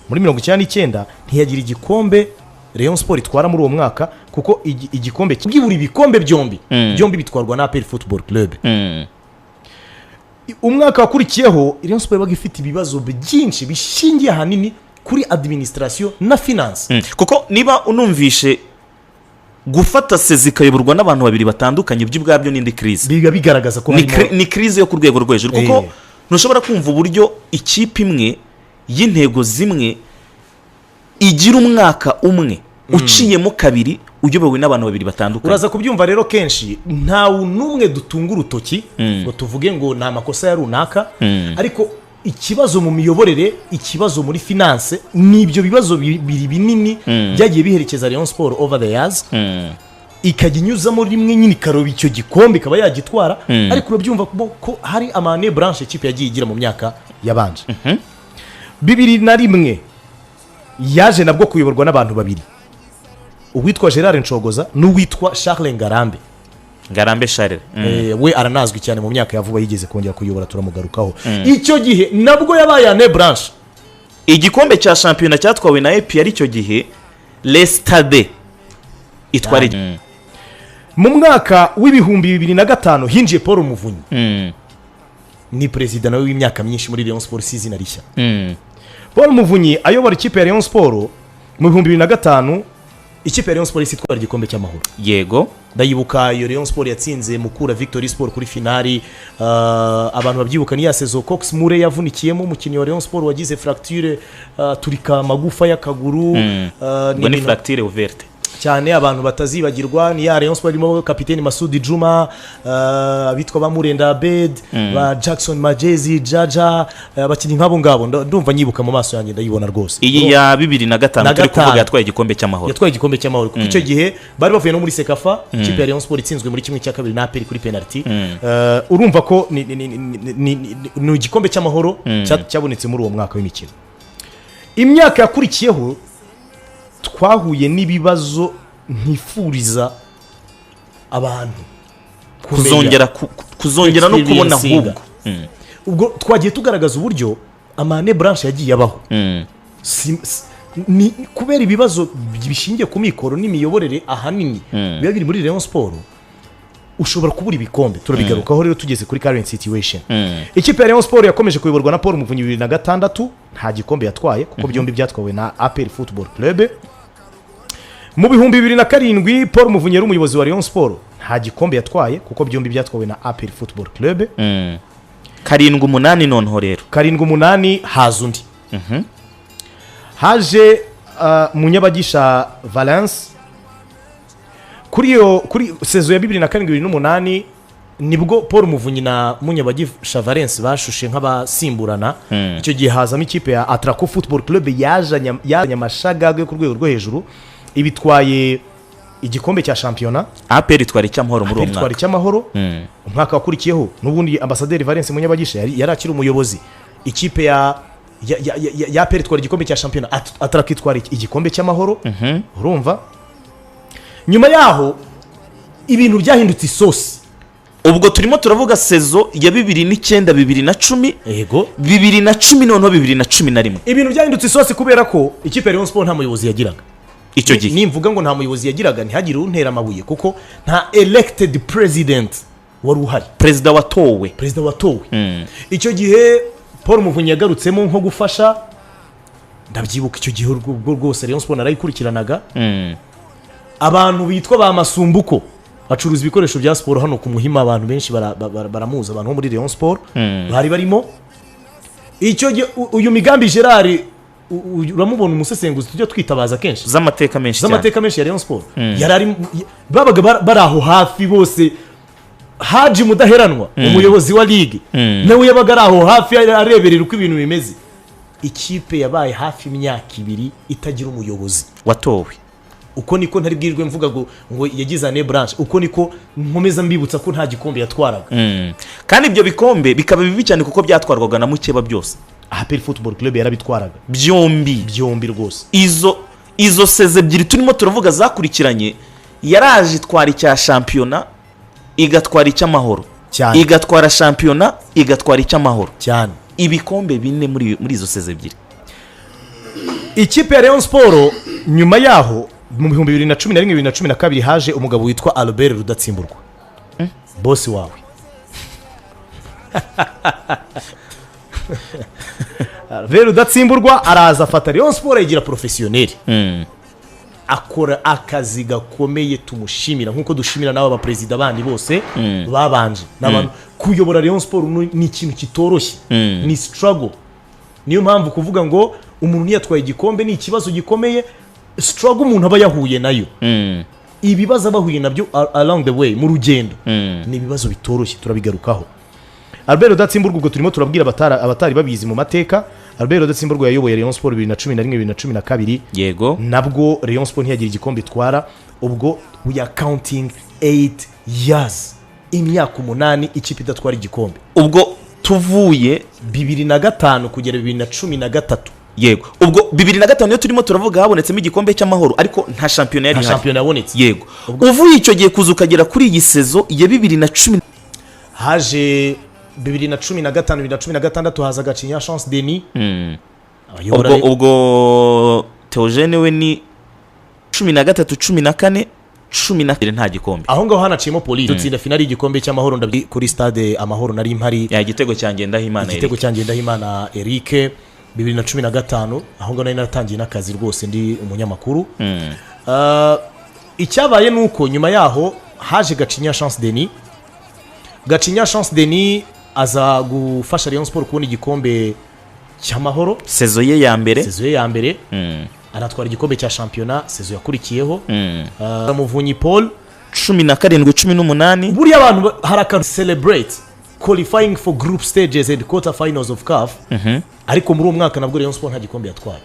[SPEAKER 1] muri 1999 ntiyagira igikombe Rayon Sport itwara muri uwo mwaka, kuko igikombe kiburi ibikombe byombi bitwarwa na APR Football Club. Umwaka wakurikiyeho Rayon Sport yabaga ifite ibibazo byinshi bishingiye ahanini kuri administration na finance.
[SPEAKER 2] Kuko niba unumvishe gufata sezi kayoborwa n'abantu babiri batandukanye by'ubwabyo n'indi crise
[SPEAKER 1] biga bigaragaza ko
[SPEAKER 2] ni crise yo ku rwego rwo hejuru, kuko ntushobora kumva uburyo ikipe imwe y'intego zimwe igira umwaka umwe uciyemo kabiri uyobowe n'abantu babiri batandukanye.
[SPEAKER 1] Uraza kubyumva rero kenshi nta numwe dutunga urutoki ngo tuvuge ngo nta makosa ya runaka, ariko ikibazo mu miyoborere, ikibazo muri finance, nibyo bibazo biri binini byagiye biherekeza Rayon Sport over the years. Ikajya inyuzamo rimwe nyine ikaroba icyo gikombe ikaba yagitwara, ariko urabyumva ko hari amane branche ikipe yagiye igira mu myaka yabanje. 2001 yaje nabwo kuyoborwa n'abantu babiri, uwitwa Gerard Nshogoza n'uwitwa Charles Ngarambe
[SPEAKER 2] Charles.
[SPEAKER 1] We aranazwi cyane mu myaka yavuba yigeze kongera kuyobora, turamugarukaho. Icyo gihe nabwo yabaye ane branche.
[SPEAKER 2] Igikombe cya championnat cyatwawe na APR icyo gihe Lestade itwara.
[SPEAKER 1] Mu mwaka w'ibihumbi 2005 hinjiye Paul Muvunyi. Ni president nawe w'imyaka myinshi muri Rayon Sport season rishya. Paul Muvunyi ayobora ikipe ya Rayon Sport mu 2005. Ikipe ya Rayon Sport itwara igikombe cy'amahoro.
[SPEAKER 2] Yego.
[SPEAKER 1] Ndayibuka iyo Rayon Sport yatsinze Mukura Victory Sport kuri finali. Abantu babyibuka ni ya sezo Cox Mure yavunikiyemo umukinnyi wa Rayon Sport wagize fracture, turika magufa y'akaguru.
[SPEAKER 2] Ni fracture ouverte
[SPEAKER 1] cyane abantu batazibagirwa. Ni ya Rayon Sport irimo kapiteni Masudi Juma, abitwa ba Murenda Abed, ba Jackson Majezi, Jaja, abakinnyi nk'abo ngabo ndumva nyibuka mu maso yanjye ndayibona rwose.
[SPEAKER 2] Iyi ya 2005 turi kuvuga yatwaye igikombe cy'amahoro.
[SPEAKER 1] Yatwaye igikombe cy'amahoro kuko icyo gihe bari bavuye no muri Sekafa, ikipe ya Rayon Sport itsinzwe muri kimwe cya kabiri na APR kuri penalty. Urumva ko ni igikombe cy'amahoro cyabonetse muri uwo mwaka w'imikino. Imyaka yakurikiyeho twahuye n'ibibazo ntifuriza abantu
[SPEAKER 2] kuzongera no kubona ahubwo.
[SPEAKER 1] Ubwo twagiye tugaragaza uburyo amane branche yagiye abaho. ni kubera ibibazo bishingiye ku mikoro n'imiyoborere ahanini biba biri muri Rayon Sport ushobora kubura ibikombe turabigarukaho rero tugeze kuri current situation ikipe ya Rayon Sport yakomeje kuyoborwa na Paul Muvunyi 2006 nta gikombe yatwaye kuko byombi byatwawe na APR Football Club mu bihumbi 2007 Paul Muvunyi yari umuyobozi wa Rayon Sport nta gikombe yatwaye kuko byombi byatwawe na APR Football Club
[SPEAKER 2] 7-8 noneho rero
[SPEAKER 1] 7-8 haza undi haje Munyabagisha Valence kuri sezo ya 2007-2008 nibwo Paul Muvunyi na Munyabagisha Valence bashushe nk'abasimburana icyo gihe hazamo ikipe ya Atraco Football Club yazanye amashagagwe ku rwego rwo hejuru ibitwaye igikombe cya shampiyona
[SPEAKER 2] APR itwara icyamahoro muri uwo mwaka
[SPEAKER 1] itwara icyamahoro umwaka wakurikiyeho n'ubundi ambasaderi Valence Munyabagisha yari akiri umuyobozi ikipe ya APR itwara igikombe cya shampiyona Atraco itwara igikombe cy'amahoro urumva nyuma yaho ibintu byahindutse isosi
[SPEAKER 2] ubwo turimo turavuga sezo ya 2009-2010
[SPEAKER 1] yego
[SPEAKER 2] 2010 noneho 2011
[SPEAKER 1] ibintu byahindutse isosi kubera ko ikipe ya Rayon Sport nta muyobozi yagiraga
[SPEAKER 2] icyo gihe
[SPEAKER 1] nimvuga ngo nta muyobozi yagiraga ntihagire untera amabuye kuko nta elected president wari uhari
[SPEAKER 2] perezida watowe
[SPEAKER 1] icyo gihe Paul Muvunyi yagarutsemo nko gufasha ndabyibuka icyo gihe rwose Rayon Sport narayikurikiranaga abantu bitwa ba Masumbuko bacuruza ibikoresho bya siporo hano ku Muhima abantu benshi baramuza abantu bo muri Rayon Sport bari barimo icyo gihe uyu Migambi Gerard uramubona umusesenguzi tujya twitabaza kenshi
[SPEAKER 2] z'amateka menshi
[SPEAKER 1] ya Rayon Sport yarari babaga baraho hafi bose Haji Mudaheranwa umuyobozi wa ligue nawe yabaga araho hafi areberera uko ibintu bimeze ikipe yabaye hafi imyaka 2 itagira umuyobozi
[SPEAKER 2] watowe
[SPEAKER 1] uko niko ntari bwirwe mvuga ngo yagize ane branch uko niko nkomeza mbibutsa ko nta gikombe yatwaraga
[SPEAKER 2] kandi ibyo bikombe bikaba bibi cyane kuko byatwarwaga na mukeba byose
[SPEAKER 1] APR Football Club yarabitwaraga
[SPEAKER 2] byombi
[SPEAKER 1] rwose
[SPEAKER 2] izo seze ebyiri turimo turavuga zakurikiranye yaraje itwara icya shampiyona igatwara icy'amahoro igatwara shampiyona igatwara icy'amahoro
[SPEAKER 1] cyane
[SPEAKER 2] ibikombe 4 muri izo seze ebyiri
[SPEAKER 1] ikipe ya Rayon Sport nyuma yaho mu 2011-2012 haje umugabo witwa Albert Rudatsimburwa boss wawe Albert Rudatsimburwa araza afata Rayon Sport yigira professionnel akora akazi gakomeye tumushimira nkuko dushimira n'aba bapresident bandi bose babanje n'abantu kuyobora Rayon Sport ni ikintu kitoroshye ni struggle niyo mpamvu kuvuga ngo umuntu yatwaye igikombe ni ikibazo gikomeye struggle umuntu aba yahuye nayo ibibazo abahuye nabyo along the way mu rugendo ni ibibazo bitoroshye turabigarukaho Albert Rudatsimburwa ubwo turimo turabwira abatari babizi mu mateka Albert Rudatsimburwa yayoboye Rayon Sport 2011-2012
[SPEAKER 2] yego
[SPEAKER 1] nabwo Rayon Sport ntiyagira igikombe itwara ubwo we are counting 8 years imyaka 8 ikipe idatwara igikombe
[SPEAKER 2] ubwo tuvuye
[SPEAKER 1] 2005 kugera 2013
[SPEAKER 2] yego ubwo 2005 niyo turimo turavuga habonetsemo igikombe cy'amahoro ariko nta shampiyona yari
[SPEAKER 1] yabonetse
[SPEAKER 2] yego uvuye icyo gihe kuza ukagera kuri iyi sezo ya 2010
[SPEAKER 1] haje 2015-2016 haza Gacinya Chance Denis
[SPEAKER 2] ubwo Theogene we ni 13-14 12 nta gikombe
[SPEAKER 1] aho ngaho hanaciyemo Police dutsinda finali y'igikombe cy'amahoro kuri stade Amahoro nari impari
[SPEAKER 2] ya igitego cyanjye
[SPEAKER 1] Ndahimana Eric 2015 aho ngaho nari natangiye n'akazi rwose ndi umunyamakuru icyabaye nuko nyuma yaho haje Gacinya Chance Denis aza gufasha Rayon Sport kubona igikombe cy'amahoro
[SPEAKER 2] sezo ye ya mbere
[SPEAKER 1] anatwara igikombe cya shampiyona sezo yakurikiyeho Muvunyi Paul
[SPEAKER 2] 17-18
[SPEAKER 1] buriya abantu haraka celebrate qualifying for group stages and quarter finals of CAF ariko muri uwo mwaka nabwo Rayon Sport nta gikombe yatwaye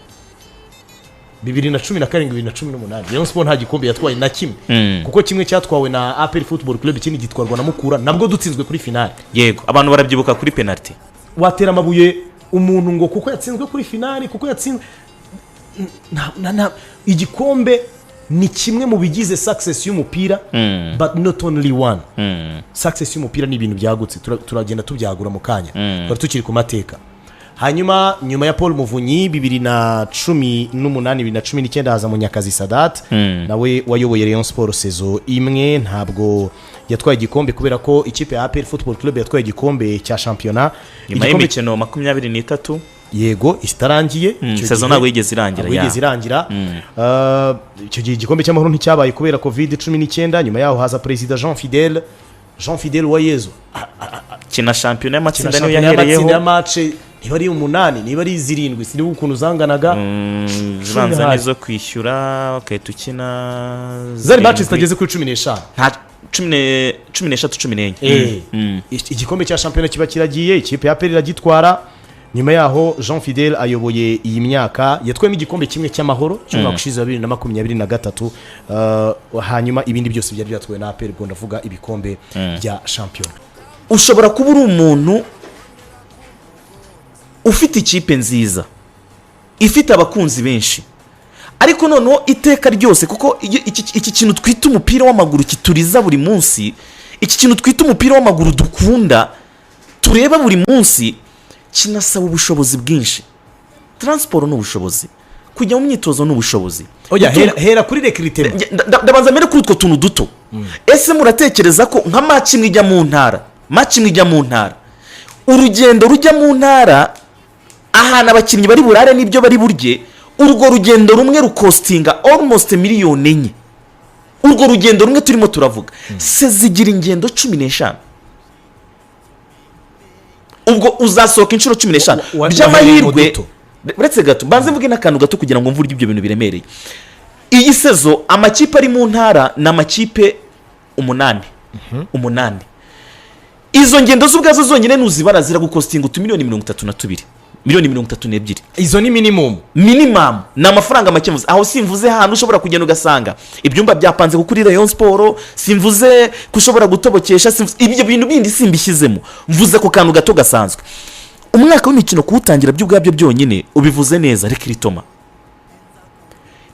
[SPEAKER 1] 2017-2018 Rayon Sport nta gikombe yatwaye na kimwe kuko kimwe cyatwawe na APR Football Club ikindi gitwarwa na Mukura nabwo dutsinzwe kuri finale
[SPEAKER 2] yego abantu barabyibuka kuri penalty
[SPEAKER 1] watera amabuye umuntu ngo kuko yatsinzwe kuri finale kuko yatsinzwe igikombe ni kimwe mu bigize success y'umupira but not only one success y'umupira ni ibintu byagutse turagenda tubyagura mu kanya tukiri ku mateka hanyuma nyuma ya Paul Muvunyi 2018 2019 haza Munyakazi Sadat nawe wayoboye Rayon Sport sezo imwe ntabwo yatwaye igikombe kubera ko ikipe ya APR Football Club yatwaye igikombe cya championnat
[SPEAKER 2] nyuma y'imikino 23
[SPEAKER 1] yego itarangiye
[SPEAKER 2] sezo ntabwo yigeze irangira
[SPEAKER 1] icyo gihe igikombe cy'amahoro nticyabaye kubera COVID-19 nyuma yaho haza President Jean Fidel Wayezo
[SPEAKER 2] kina championnat y'amatsinda niyo yahereyeho
[SPEAKER 1] ya match niba ari 8 niba ari 7 siniba ukuntu zanganaga
[SPEAKER 2] zibanza nizo kwishyura ukahita ukina
[SPEAKER 1] zari match zitageze kuri 15
[SPEAKER 2] nta 14
[SPEAKER 1] igikombe cya championnat kiba kiragiye ikipe ya APR iragitwara nyuma yaho Jean Fidel ayoboye iyi myaka yatwemo igikombe kimwe cy'amahoro cy'umwaka ushize 2023 hanyuma ibindi byose byari byatwawe na APR ubwo ndavuga ibikombe bya champion.
[SPEAKER 2] Ushobora kuba uri umuntu ufite ikipe nziza ifite abakunzi benshi ariko noneho iteka ryose kuko iki kintu twita umupira w'amaguru kituriza buri munsi, iki kintu twita umupira w'amaguru dukunda tureba buri munsi kinasaba ubushobozi bwinshi. Transport n'ubushobozi, kujya mu myitozo n'ubushobozi.
[SPEAKER 1] Oya hera kuri recruitment.
[SPEAKER 2] Ndabanza mere kuri utwo tuntu duto. Ese muratekereza ko nka match imwe ijya mu ntara, urugendo rujya mu ntara ahantu abakinnyi bari burare n'ibyo bari burye, urwo rugendo rumwe rukostinga almost miliyoni 4. Urwo rugendo rumwe turimo turavuga se zigira ingendo 15. Ubwo uzasohoka inshuro 15 by'amahirwe. Uretse gato banze mvuge n'akantu gato kugira ngo mvurye ibyo bintu biremereye. Iyi sezo amakipe ari mu ntara na amakipe 8. Izo ngendo z'ubwazo zonyine nuzibara ziragukostinga utumiliyoni 32. Miliyoni 32.
[SPEAKER 1] Izo ni minimum
[SPEAKER 2] na amafaranga make mvuze. Aho simvuze hano ushobora kugenda ugasanga ibyumba byapanze kuri Rayon Sport, simvuze kushobora gutobokesha, ibyo bintu bindi simbishyizemo, mvuze ko kantu gato gasanzwe. Umwaka w'imikino kuwutangira by'ubwabyo byonyine ubivuze neza. Recruitment,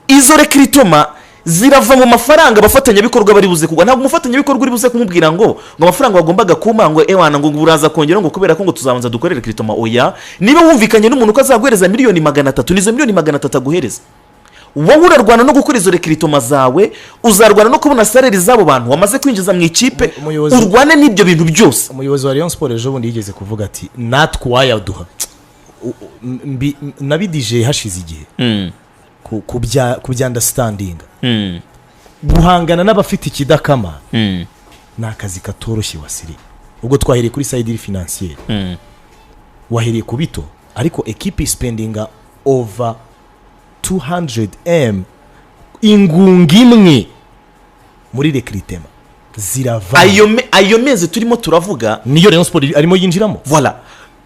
[SPEAKER 2] izo recruitment zirava mu mafaranga bafatanya bikorwa bari buze kugwa. Ntabwo umufatanya bikorwa uri buze kumubwira ngo amafaranga bagombaga kuma ngo ewana ngo buraza kongera ngo kubera ko ngo tuzabanza dukorere recruitment. Oya, niba wumvikanye n'umuntu ko azaguhereza miliyoni 300, nizo miliyoni 300 aguhereza, wowe urarwana no gukora izo recruitment zawe, uzarwana no kubona salary zabo bantu wamaze kwinjiza mu ikipe, urwane n'ibyo bintu byose.
[SPEAKER 1] Umuyobozi wa Rayon Sport ejo bundi yigeze kuvuga ati natwayaduha nabidije hashize igihe kubya understanding, guhangana n'abafite ikidakama ni akazi katoroshye wasiri. Ubwo twahereye kuri side financier, wahereye ku bito, ariko equipe spendinga over 200M ingunga imwe muri recruitment zirava.
[SPEAKER 2] Ayo mezi turimo turavuga
[SPEAKER 1] niyo Rayon Sport arimo yinjiramo.
[SPEAKER 2] Voilà,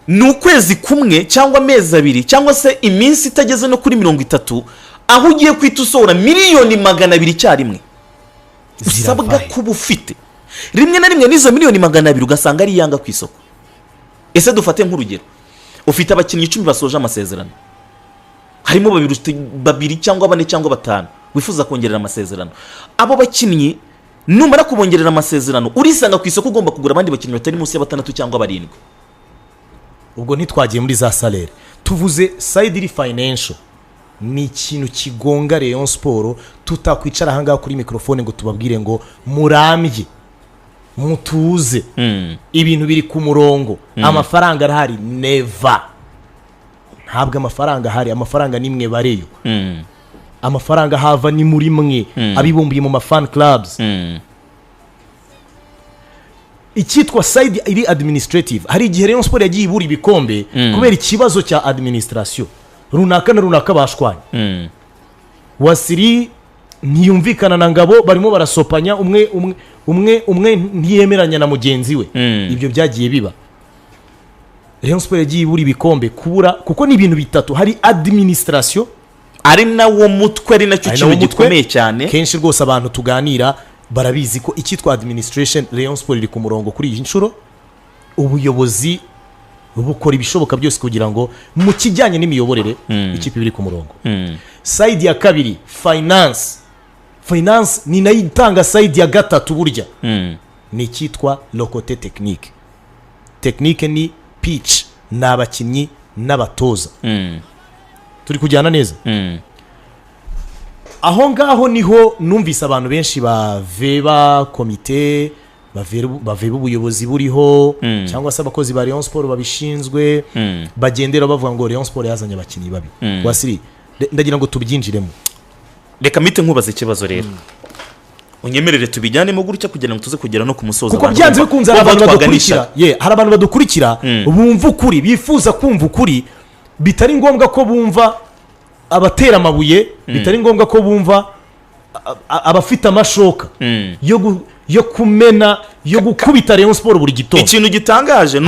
[SPEAKER 2] ni ukwezi kumwe cyangwa amezi 2 cyangwa se iminsi itageze no kuri 30, aho ugiye kwita usohora miliyoni 200 cyarimwe. Usabwa kuba ufite rimwe na rimwe n'izo miliyoni 200 ugasanga ari yanga ku isoko. Ese dufate nk'urugero, ufite abakinnyi 10 basoje amasezerano, harimo 2 cyangwa 4 cyangwa 5 wifuza kongerera amasezerano. Abo bakinnyi numara kubongerera amasezerano urisanga ku isoko ugomba kugura abandi bakinnyi batari munsi ya 6 cyangwa 7.
[SPEAKER 1] Ubwo ntitwagiye muri za salaire, tuvuze side financial. Ni ikintu kigonga Rayon Sport. Tutakwicara ahangaha kuri microphone ngo tubabwire ngo murambye mutuze ibintu biri ku murongo, amafaranga arahari. Never. Ntabwo amafaranga ahari, amafaranga nimwe bareyo, amafaranga hava ni muri mwe abibumbiye mu fan clubs. Icyitwa side iri administrative, hari igihe Rayon Sport yagiye ibura ibikombe kubera ikibazo cya administration runaka na runaka bashwanye. Wasiri ntiyumvikana na Ngabo, barimo barasopanya, umwe ntiyemeranya na mugenzi we. Ibyo byagiye biba. Rayon Sport yagiye ibura ibikombe kubura kuko ni ibintu bitatu. Hari administration
[SPEAKER 2] ari nawo mutwe, ari nacyo kintu gikomeye cyane.
[SPEAKER 1] Kenshi rwose abantu tuganira barabizi ko icyitwa administration Rayon Sport iri ku murongo kuri iyi nshuro. Ubuyobozi bukora ibishoboka byose kugira ngo mu kijyanye n'imiyoborere ikipe biri ku murongo. Side ya kabiri finance ni nayo itanga side ya gatatu burya. Ni icyitwa locote technique ni pitch, n'abakinnyi n'abatoza turi kujyana neza aho ngaho niho numvise abantu benshi baveba komite baveba ubuyobozi buriho cyangwa se abakozi ba Rayon Sport babishinzwe bagendera bavuga ngo Rayon Sport yazanye abakinnyi babi wasiri ndagira ngo tubyinjiremo
[SPEAKER 2] reka mite nkubaza ikibazo rero unyemerere tubijyanemo gutya kugira ngo tuze kugera no ku musozo
[SPEAKER 1] kuko byanze bikunze hari abantu badukurikira hari abantu badukurikira bumva ukuri bifuza kumva ukuri bitari ngombwa ko bumva abatera amabuye bitari ngombwa ko bumva abafite amashoka yo kumena yo gukubita Rayon Sport buri gitondo
[SPEAKER 2] ikintu gitangaje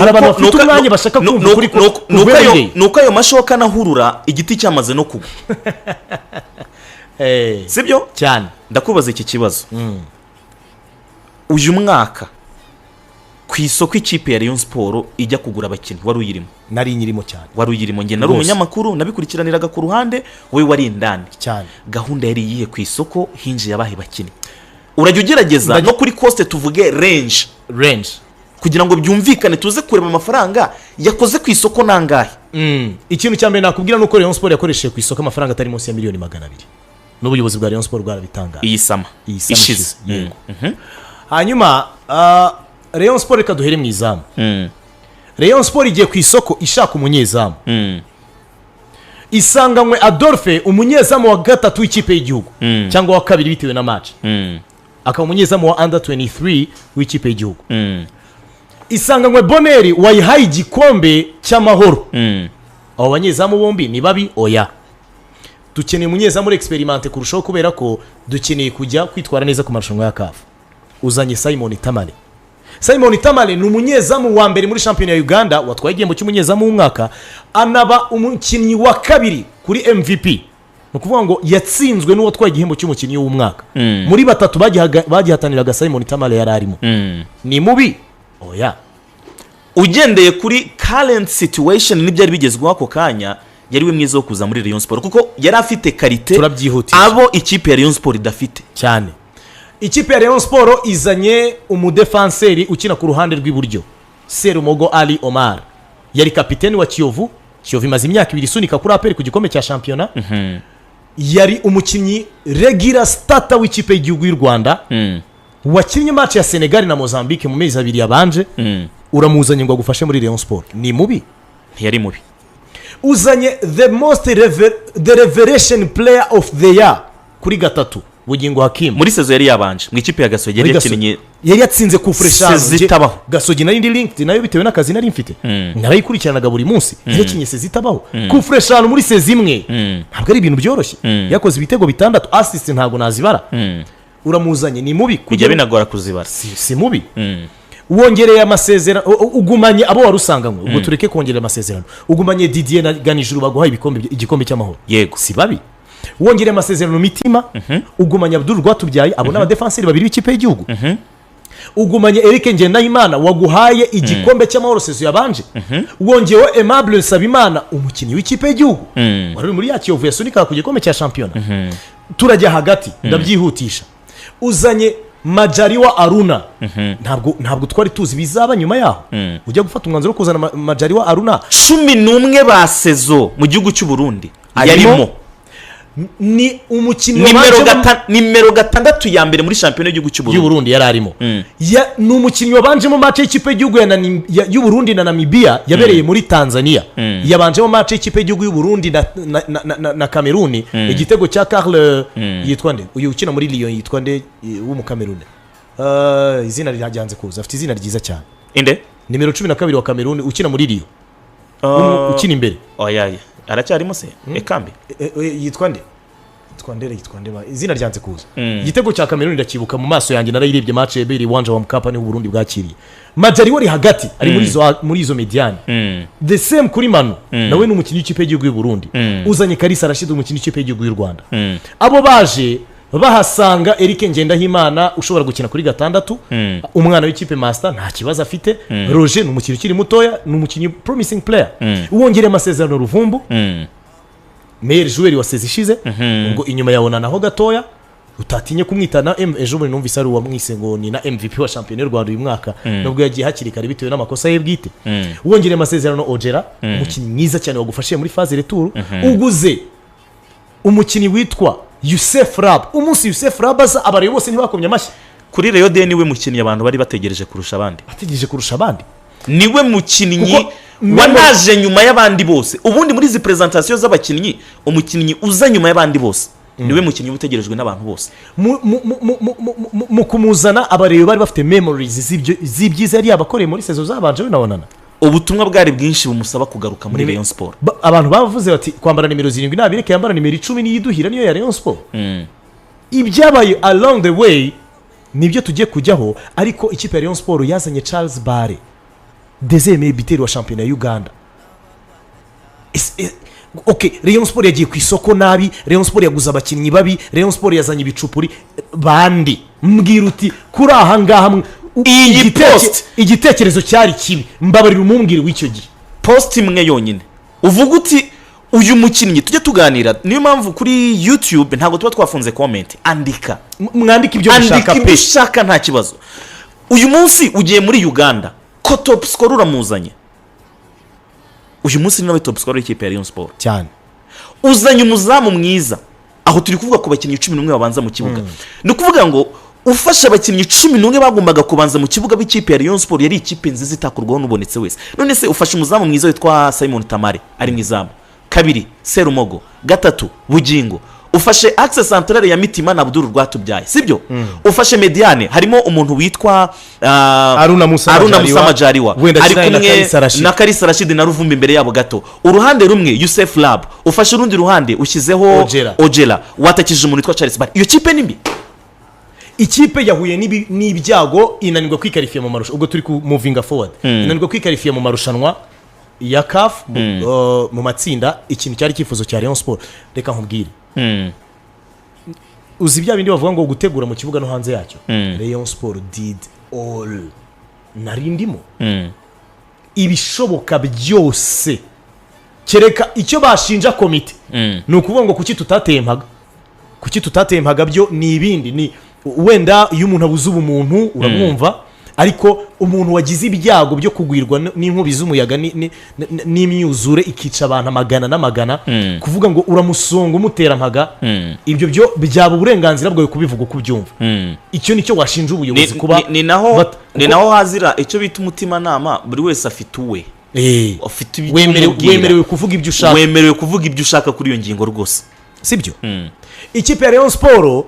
[SPEAKER 2] nuko ayo mashoka nahurura igiti cyamaze no kugwa sibyo
[SPEAKER 1] cyane
[SPEAKER 2] ndakubaza iki kibazo uyu mwaka ku isoko ikipe ya Rayon Sport ijya kugura abakinnyi wari uyirimo
[SPEAKER 1] nari nyirimo cyane
[SPEAKER 2] wari uyirimo nge nari umunyamakuru nabikurikiraniraga ku ruhande wowe wari indani
[SPEAKER 1] cyane
[SPEAKER 2] gahunda yari yihe ku isoko hinjiye abahe bakinnyi urajya ugerageza no kuri coste tuvuge range kugira ngo byumvikane tuze kureba amafaranga yakoze ku isoko nangahe
[SPEAKER 1] ikintu cya mbere nakubwira nuko Rayon Sport yakoresheje ku isoko amafaranga atari munsi ya miliyoni 200 n'ubuyobozi bwa Rayon Sport bwarabitangaje
[SPEAKER 2] iyi sama ishize
[SPEAKER 1] hanyuma Rayon Sport reka duhere mu izamu Rayon Sport igiye ku isoko ishaka umunyezamu isanganywe Adolphe umunyezamu wa gatatu w'ikipe y'igihugu cyangwa wa kabiri bitewe na match akaba umunyezamu wa under 23 w'ikipe y'igihugu isanganywe Boneri wayihaye igikombe cy'amahoro abo banyezamu bombi ni babi oya dukeneye umunyezamu experimente kurushaho kubera ko dukeneye kujya kwitwara neza ku marushanwa ya CAF uzanye Simon Tamale ni umunyezamu wa mbere muri shampiyona ya Uganda watwaye igihembo cy'umunyezamu w'umwaka anaba umukinnyi wa kabiri kuri MVP ni ukuvuga ngo yatsinzwe n'uwatwaye igihembo cy'umukinnyi w'umwaka muri batatu bagihataniraga Simon Tamale yari arimo ni mubi oya
[SPEAKER 2] ugendeye kuri current situation n'ibyari bigezweho ako kanya yari we mwiza wo kuza muri Rayon Sport kuko yari afite karite abo ikipe ya Rayon Sport idafite
[SPEAKER 1] cyane ikipe ya Rayon Sport izanye umudefanseri ukina ku ruhande rw'iburyo Serumogo Ali Omar yari kapiteni wa Kiyovu imaze imyaka 2 isunika kuri APR ku gikombe cya shampiyona yari umukinnyi regular starter w'ikipe y'igihugu y'u Rwanda wakinnye match ya Senegal na Mozambique mu mezi 2 yabanje uramuzanye ngo agufashe muri Rayon Sport ni mubi
[SPEAKER 2] yari mubi
[SPEAKER 1] uzanye the revelation player of the year kuri gatatu Bugingo Hakim
[SPEAKER 2] muri sezo yari yabanje mu ikipe ya Gasogi yari
[SPEAKER 1] yatsinze ku freshan
[SPEAKER 2] zitabaho
[SPEAKER 1] Gasogi nari ndi linked nayo bitewe n'akazi nari mfite narayikurikiranaga buri munsi yakinye sezitabaho ku freshan muri sezimwe ntabwo ari ibintu byoroshye yakoze ibitego 6 assist ntabwo nazibara uramuzanye ni mubi
[SPEAKER 2] kujya binagora kuzibara
[SPEAKER 1] si mubi wongereye amasezerano ugumanye abo warusanganywe ubwo tureke kongerera amasezerano ugumanye Didier na Ganijuru baguhaye igikombe cy'amahoro
[SPEAKER 2] yego
[SPEAKER 1] si babi wongereye amasezerano mitima ugumanye Abdul Rwatubyaye abo n'abadefanseri babiri b'ikipe y'igihugu ugumanye Eric Ngendahimana waguhaye igikombe cy'amahoro sezo yabanje wongewe Aimable Sabimana umukinnyi w'ikipe y'igihugu wari muri ya Kiyovu yasunika ku gikombe cya shampiyona turajya hagati ndabyihutisha uzanye Majaliwa Aruna ntabwo twari tuzi bizaba nyuma yaho ujya gufata umwanzuro wo kuzana Majaliwa Aruna
[SPEAKER 2] 11 ba sezo mu gihugu cy'u Burundi yarimo
[SPEAKER 1] ni umukinnyi
[SPEAKER 2] nimero 6 ya mbere muri shampiyona y'igihugu cy'u
[SPEAKER 1] Burundi yari arimo ni umukinnyi wabanjemo match y'ikipe y'igihugu y'u Burundi na Namibia yabereye muri Tanzania yabanjemo match y'ikipe y'igihugu y'u Burundi na Cameroon igitego cya Carl yitwa nde uyu ukina muri Lyon yitwa nde wo mu Cameroon izina ryanze kuza afite izina ryiza cyane
[SPEAKER 2] inde
[SPEAKER 1] nimero 12 wa Cameroon ukina muri Lyon ukina imbere
[SPEAKER 2] oyaye aracyarimo se ekambi
[SPEAKER 1] yitwa nde izina ryanze kuza igitego cya Cameroon ndakibuka mu maso yanjye narayirebye match ebiri wanje wa Mkapa ni Burundi bwakiriye Majaliwa ari hagati ari muri izo mediane the same kuri Manu nawe n'umukinnyi w'ikipe y'igihugu y'u Burundi uzanye Kalisa Rashid umukinnyi w'ikipe y'igihugu y'u Rwanda abo baje bahasanga Eric Ngendahimana ushobora gukina kuri gatandatu umwana w'ikipe master nta kibazo afite Roger n'umukinnyi ukiri mutoya n'umukinnyi promising player wongere amasezerano Ruvumbu meilleur joueur wa sezi ishize ngo inyuma yabona naho gatoya utatinye kumwitana ejo bundi numvise ari uwamwise ngo ni na MVP wa shampiyona y'u Rwanda uyu mwaka nubwo yagiye hakiri kare bitewe n'amakosa ye bwite wongereye amasezerano Ojera umukinnyi mwiza cyane wagufashije muri phase retour uguze umukinnyi witwa Youssef Rab umunsi Youssef Rab aza abareye bose ntibakomye amashyi
[SPEAKER 2] kuri Rayon de niwe mukinnyi abantu bari bategereje kurusha abandi niwe mukinnyi wanaje nyuma y'abandi bose ubundi muri izi presentation z'abakinnyi umukinnyi uza nyuma y'abandi bose niwe mukinnyi utegerejwe n'abantu bose
[SPEAKER 1] mu kumuzana abareye bari bafite memories z'ibyiza yari yabakoreye muri sezo zabanje binabonana
[SPEAKER 2] ubutumwa bwari bwinshi bumusaba kugaruka muri Rayon Sport
[SPEAKER 1] abantu bavuze bati kwambara nimero 7 nabireke yambara nimero 10 niyiduhira niyo ya Rayon Sport ibyabaye along the way nibyo tugiye kujyaho ariko ikipe ya Rayon Sport yazanye Charles Bare deuxième biteri wa championnat ya Uganda okay Rayon Sport yagiye ku isoko nabi Rayon Sport yaguza abakinnyi babi Rayon Sport yazanye ibicupuri bandi mbwira uti kuri aha ngaha igitekerezo cyari kibi mbabarira umumbwire w'icyo gihe
[SPEAKER 2] post imwe yonyine uvuga uti uyu mukinnyi tujye tuganira niyo mpamvu kuri YouTube ntabwo tuba twafunze comment andika
[SPEAKER 1] mwandika ibyo
[SPEAKER 2] mushaka nta kibazo uyu munsi ugiye muri Uganda ko top scorer uramuzanye uyu munsi ni nawe top scorer y'ikipe ya Rayon Sport
[SPEAKER 1] cyane
[SPEAKER 2] uzanye umuzamu mwiza aho turi kuvuga ku bakinnyi 11 babanza mu kibuga ni ukuvuga ngo ufasha abakinnyi 11 bagombaga kubanza mu kibuga b'ikipe ya Rayon Sport yari ikipe nziza itakurwaho n'ubonetse wese none se ufasha umuzamu mwiza witwa Simon Tamare ari mu izamu kabiri Serumogo gatatu Bugingo ufashe axe centrale ya Mitima na Abdul Rwatubyaye sibyo ufashe mediane harimo umuntu witwa
[SPEAKER 1] Aruna Musa
[SPEAKER 2] Majaliwa ari kumwe na Kalisa Rashid na Ruvumbi imbere yabo gato uruhande rumwe Youssef Lab ufashe urundi ruhande ushyizeho Ojela watakije umuntu witwa Charles Bar iyo kipe nimbi
[SPEAKER 1] ikipe yahuye n'ibyago inanirwa kwikarifiya mu marushanwa ubwo turi ku moving forward inanirwa kwikarifiya mu marushanwa ya CAF mu matsinda ikintu cyari kifuzo cya Rayon Sport reka nkubwire uzi bya bindi bavuga ngo gutegura mu kibuga no hanze yacyo Rayon Sport did all narindimo ibishoboka byose kereka icyo bashinja komite ni ukuvuga ngo kuki tutatemaga byo ni ibindi ni wenda iyo umuntu abuze ubumuntu uramwumva ariko umuntu wagize ibyago byo kugwirwa n'inkubi z'umuyaga n'imyuzure ikica abantu amagana n'amagana kuvuga ngo uramusonga umutera mpaga ibyo byo byaba uburenganzira bwawe kubivuga uko ubyumva icyo nicyo washinja ubuyobozi kuba
[SPEAKER 2] ni naho hazira icyo bita umutima nama buri wese afite uwe
[SPEAKER 1] wemerewe kuvuga ibyo ushaka
[SPEAKER 2] kuri iyo ngingo rwose
[SPEAKER 1] sibyo ikipe ya Rayon Sport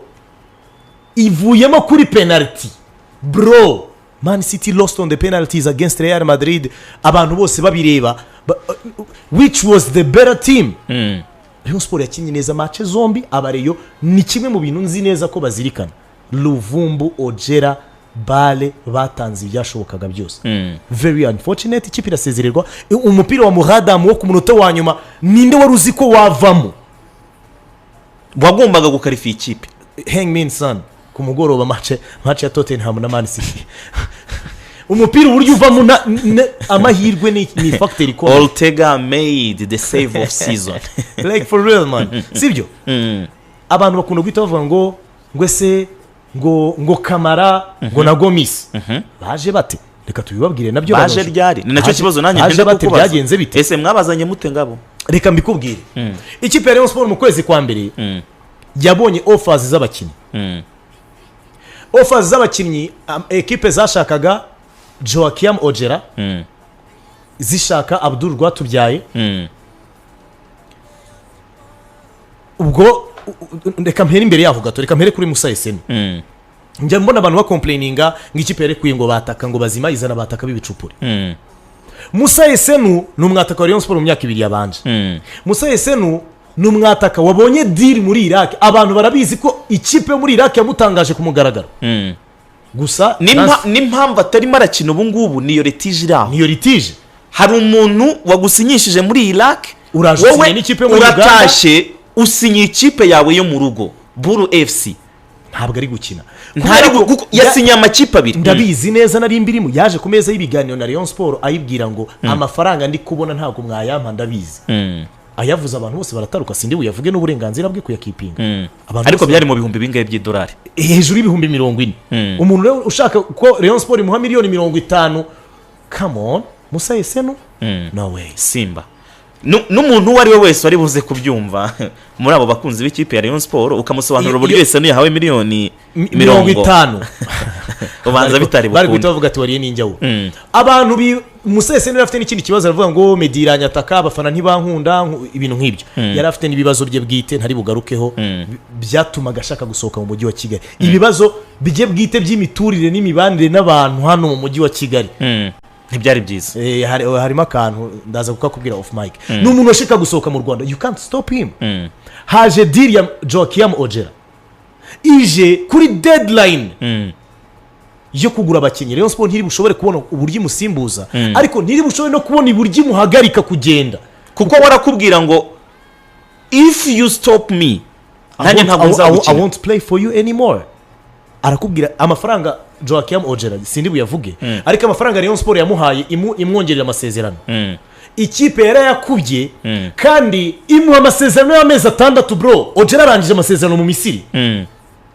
[SPEAKER 1] ivuyemo kuri penalty bro Man City lost on the penalties against Real Madrid abantu bose babireba which was the better team Rayon Sport yakinnye neza match zombi abareyo ni kimwe mu bintu nzi neza ko bazirikana Luvumbu Ojera Bale batanze ibyashobokaga byose very unfortunate ikipe irasezererwa umupira wa Muhadamu wo ku munota wa nyuma ninde wari uzi ko wavamo
[SPEAKER 2] wagombaga gukarifiya ikipe
[SPEAKER 1] Hangman Son ku mugoroba match ya Tottenham na Man City umupira uburyo uvamo amahirwe ni factor ikomeye
[SPEAKER 2] Ortega made the save of season
[SPEAKER 1] like for real man sibyo abantu bakunda guhita bavuga ngo ese ngo Kamara ngo na Gomis baje bate reka tubibabwire nabyo
[SPEAKER 2] baje ryari ni nacyo kibazo nanjye
[SPEAKER 1] ngenda kukubaza byagenze bite
[SPEAKER 2] ese mwabazanye mute ngabo
[SPEAKER 1] reka mbikubwire ikipe ya Rayon Sport mu kwezi kwa mbere yabonye offers z'abakinnyi offers z'abakinnyi ekipe zashakaga Joachim Ojera zishaka Abdul Rwatubyaye ubwo reka mpere imbere yaho gato reka mpere kuri Musa Esenu njya mbona abantu bakomplaininga ngo ikipe yarekuye ngo bataka ngo bazima izana bataka b'ibicupuri Musa Esenu ni umwataka wa Rayon Sport mu myaka 2 yabanje Musa Esenu ni umwataka wabonye deal muri Iraq abantu barabizi ko ikipe muri Iraq yamutangaje ku mugaragaro gusa
[SPEAKER 2] n'impamvu atari marakino ubu ngubu niyo
[SPEAKER 1] litije
[SPEAKER 2] hari umuntu wagusinyishije muri Iraq
[SPEAKER 1] wowe
[SPEAKER 2] uratashye usinye ikipe yawe yo mu rugo Buru FC
[SPEAKER 1] ntabwo ari gukina
[SPEAKER 2] yasinye amakipe abiri
[SPEAKER 1] ndabizi neza nari mbirimo yaje ku meza y'ibiganiro na Rayon Sport ayibwira ngo amafaranga ndi kubona ntabwo mwayampa ndabizi ayavuze abantu bose barataruka sindi buyavuge n'uburenganzira bwe kuyakipinga
[SPEAKER 2] ariko byari mu bihumbi bingahe by'idolari
[SPEAKER 1] hejuru y'ibihumbi 40 umuntu rero ushaka ko Rayon Sport imuha miliyoni 50 come on Musa Yesenu no way
[SPEAKER 2] Simba n'umuntu uwo ari we wese wari buze kubyumva muri abo bakunzi b'ikipe ya Rayon Sport ukamusobanurira uburyo Yesenu yahawe miliyoni
[SPEAKER 1] 50
[SPEAKER 2] ubanza bitari
[SPEAKER 1] bari guhita bavuga ati wariye ninjyawo abantu Musa Yesenu afite n'ikindi kibazo aravuga ngo Mediranya ataka abafana ntibankunda ibintu nk'ibyo yari afite n'ibibazo bye bwite ntari bugarukeho byatumaga ashaka gusohoka mu mujyi wa Kigali ibibazo bye bwite by'imiturire n'imibanire n'abantu hano mu mujyi wa Kigali
[SPEAKER 2] ntibyari byiza
[SPEAKER 1] harimo akantu ndaza kukakubwira off mic ni umuntu washaka gusohoka mu Rwanda you can't stop him haje deal ya Joachim Ojera ije kuri deadline yo kugura abakinnyi Rayon Sport ntiri bushobore kubona uburyo imusimbuza ariko ntiri bushobore no kubona uburyo imuhagarika kugenda
[SPEAKER 2] kuko warakubwira ngo if you stop me nanjye ntabwo nzagukina
[SPEAKER 1] I won't play for you anymore arakubwira amafaranga Joachim Ojera sindi buyavuge ariko amafaranga Rayon Sport yamuhaye imwongerera amasezerano ikipe yarayakubye kandi imuha amasezerano y'amezi 6 bro Ojera arangije amasezerano mu Misiri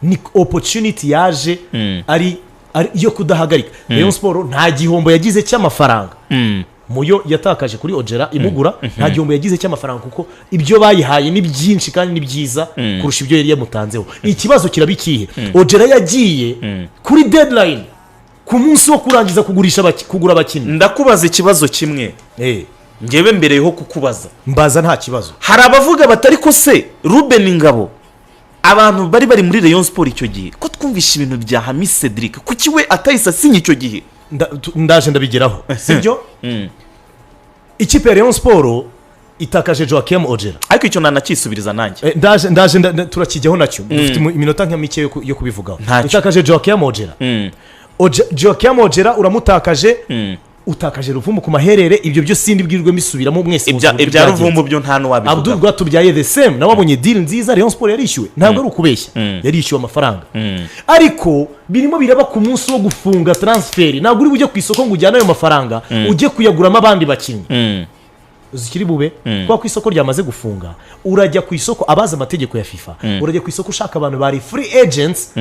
[SPEAKER 1] ni opportunity yaje ari yo kudahagarika Rayon Sport nta gihombo yagize cy'amafaranga muyo yatakaje kuri Ojera imugura nta gihombo yagize cy'amafaranga kuko ibyo bayihaye ni byinshi kandi ni byiza kurusha ibyo yari yamutanzeho ikibazo kirabikihe Ojera yagiye kuri deadline ku munsi wo kurangiza kugura abakinnyi
[SPEAKER 2] ndakubaza ikibazo kimwe ngewe mbere yo kukubaza
[SPEAKER 1] mbaza nta kibazo
[SPEAKER 2] hari abavuga batari ko se Ruben Ngabo abantu bari muri Rayon Sport icyo gihe ko twumvisha ibintu bya Hamis Cedric kuki we atahise asinya icyo gihe
[SPEAKER 1] ndaje ndabigeraho sibyo ikipe ya Rayon Sport itakaje Joachim Ojera
[SPEAKER 2] ariko icyo nanakisubiriza nanjye
[SPEAKER 1] ndaje turakijyaho nacyo dufite iminota nka mike yo kubivugaho itakaje Joachim Ojera Joachim Ojera uramutakaje utakaje Ruvumbu ku maherere ibyo byo sindi bwirwe misubiramo mwese
[SPEAKER 2] ibya Ruvumbu byo nta n'uwabivuga
[SPEAKER 1] Abdul Rwatubyaye the same nawe abonye deal nziza Rayon Sport yarishyuwe ntabwo ari ukubeshya yarishyuwe amafaranga ariko birimo biraba ku munsi wo gufunga transfer ntabwo uri bujye ku isoko ngo ujyane ayo mafaranga ujye kuyaguramo abandi bakinnyi zikiri bube kwa ku isoko ryamaze gufunga urajya ku isoko abaza amategeko ya FIFA urajya ku isoko ushaka abantu bari free agents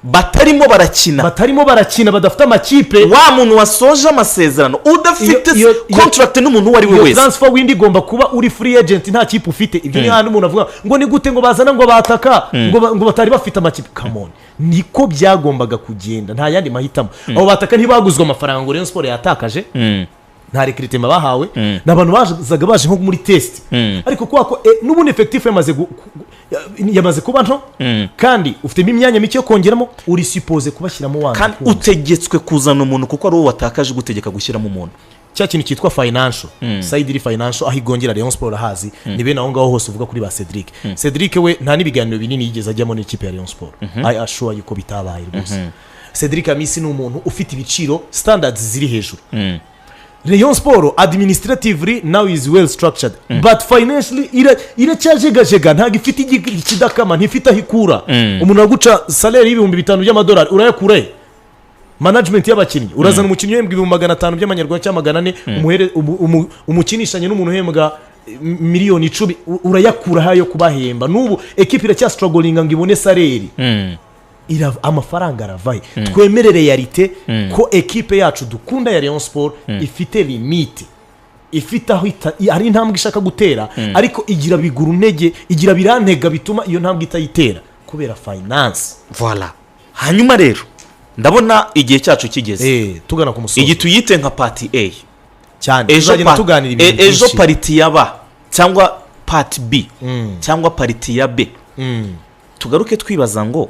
[SPEAKER 2] batarimo barakina
[SPEAKER 1] badafite amakipe
[SPEAKER 2] wa muntu wasoje amasezerano udafite contract n'umuntu wari we wese
[SPEAKER 1] transfer windi igomba kuba uri free agent nta kipe ufite ibyo ni hano umuntu avuga ngo ni gute ngo bazana ngo bataka ngo batari bafite amakipe come on niko byagombaga kugenda nta yandi mahitamo abo bataka ntibaguzwe amafaranga ngo Rayon Sport yatakaje nta recruitment bahawe n'abantu bazaga baje nko muri test ariko kwako n'ubundi effective yamaze kuba nto kandi ufite imyanya mike yo kongeramo uri suppose kubashyiramo wanga
[SPEAKER 2] kandi utegetswe kuzana umuntu kuko ari wowe watakaje gutegeka gushyiramo umuntu
[SPEAKER 1] cya kintu cyitwa financial side iri financial aho igongera Rayon Sport hazi ni bene aho ngaho hose uvuga kuri ba Cedric Cedric we nta nibiganiro binini yigeze ajyamo n'ikipe ya Rayon Sport I assure you ko bitabaye rwose Cedric Amisi ni umuntu ufite ibiciro standards ziri hejuru Rayon Sport administratively now is well structured but financially iracyajegajega ntago ifite ikidakama ntifite aho ikura umuntu aguca salaire y'ibihumbi 5 by'amadolari urayakura management y'abakinnyi urazana umukinnyi uhembwa 500 by'amanyarwanda cyangwa 400 umukinishanye n'umuntu uhembwa miliyoni 10 urayakura hayo kubahemba n'ubu equipe iracyya struggling ngo ibone salaire amafaranga aravaye twemere realite ko equipe yacu dukunda ya Rayon Sport ifite limite ifite aho ari intambwe ishaka gutera ariko igira biguru ntege igira birantega bituma iyo ntambwe itayitera kubera finance
[SPEAKER 2] voilà hanyuma rero ndabona igihe cyacu kigeze
[SPEAKER 1] tugana ku musozi
[SPEAKER 2] igi tuyite nka party A
[SPEAKER 1] cyane tuzagenda tuganira ibintu
[SPEAKER 2] ejo party ya ba cyangwa party B cyangwa party ya B tugaruke twibaza ngo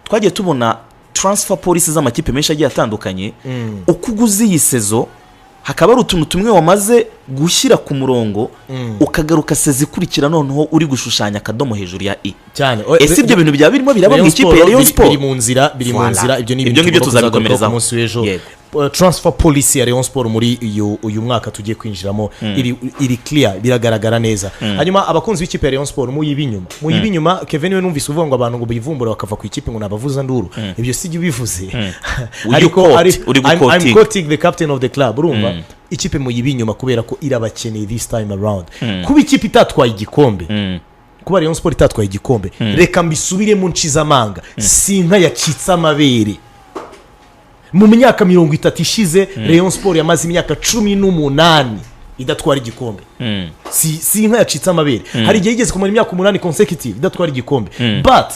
[SPEAKER 2] twagiye tubona transfer policy z'amakipe menshi agiye atandukanye uko uguze iyi sezo hakaba ari utuntu tumwe wamaze gushyira ku murongo ukagaruka sezi ikurikira noneho uri gushushanya akadomo hejuru ya i
[SPEAKER 1] cyane
[SPEAKER 2] ese ibyo bintu birimo biraba mu ikipe ya Rayon Sport
[SPEAKER 1] biri mu nzira ibyo ni ibintu
[SPEAKER 2] tuzabikomeza
[SPEAKER 1] ku munsi w'ejo transfer policy ya Rayon Sport muri uyu mwaka tugiye kwinjiramo iri clear, biragaragara neza. Hanyuma abakunzi b'ikipe ya Rayon Sport muyibinyuma Kevin we numvise uvuga ngo abantu ngo bivumbura bakava ku ikipe ngo nabavuza nduru, ibyo sijye bivuze ariko I'm quoting the captain of the club, urumva ikipe muyibinyuma kubera ko irabakeneye this time around. Kuba ikipe itatwaye igikombe, kuba Rayon Sport itatwaye igikombe, reka mbisubire mu ncizamanga, sinka yacitse amabere. Mu myaka 30 ishize Rayon Sport yamaze imyaka 18 idatwara igikombe. Si inka yacitse amabere. Hari igihe igeze kumara imyaka 8 consecutive idatwara igikombe. But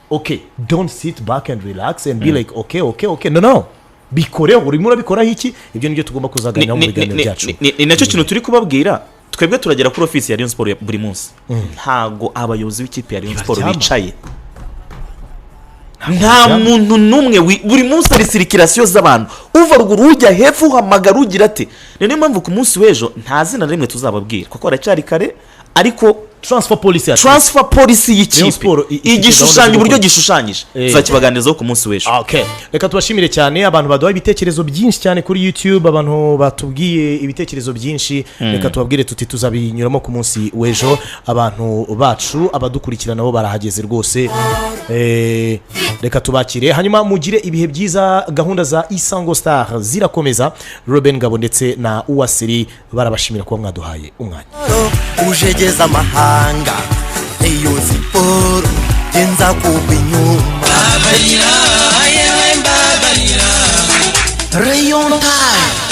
[SPEAKER 1] okay, don't sit back and relax and be like okay no bikore, urimo urabikora iki? Ibyo nibyo tugomba kuzaganira mu biganiro byacu.
[SPEAKER 2] Ni nacyo kintu turi kubabwira. Twebwe turagera kuri office ya Rayon Sport buri munsi. Ntago abayobozi b'ikipe ya Rayon Sport bicaye. Nta muntu numwe buri munsi ari sirikirasiyo z'abantu, uva ruguru ujya hepfo uhamagara ugira ati niyo mpamvu ku munsi w'ejo nta zina rimwe tuzababwira kuko aracyari kare, ariko transfer policy y'ikipe igishushanyo uburyo gishushanyije tuzakibaganirizaho ku munsi w'ejo.
[SPEAKER 1] Okay, reka tubashimire cyane abantu baduha ibitekerezo byinshi cyane kuri YouTube, abantu batubwiye ibitekerezo byinshi. Reka tubabwire tuti tuzabinyuramo ku munsi w'ejo. Abantu bacu abadukurikirana bo barahageze rwose, reka tubakire, hanyuma mugire ibihe byiza. Gahunda za Isango Star zirakomeza. Ruben Ngabo ndetse na Uwasiri barabashimira kuba mwaduhaye umwanya.
[SPEAKER 6] Ujegeza amahanga Rayon Sport genza kugwa inyuma,
[SPEAKER 3] Rayon Time.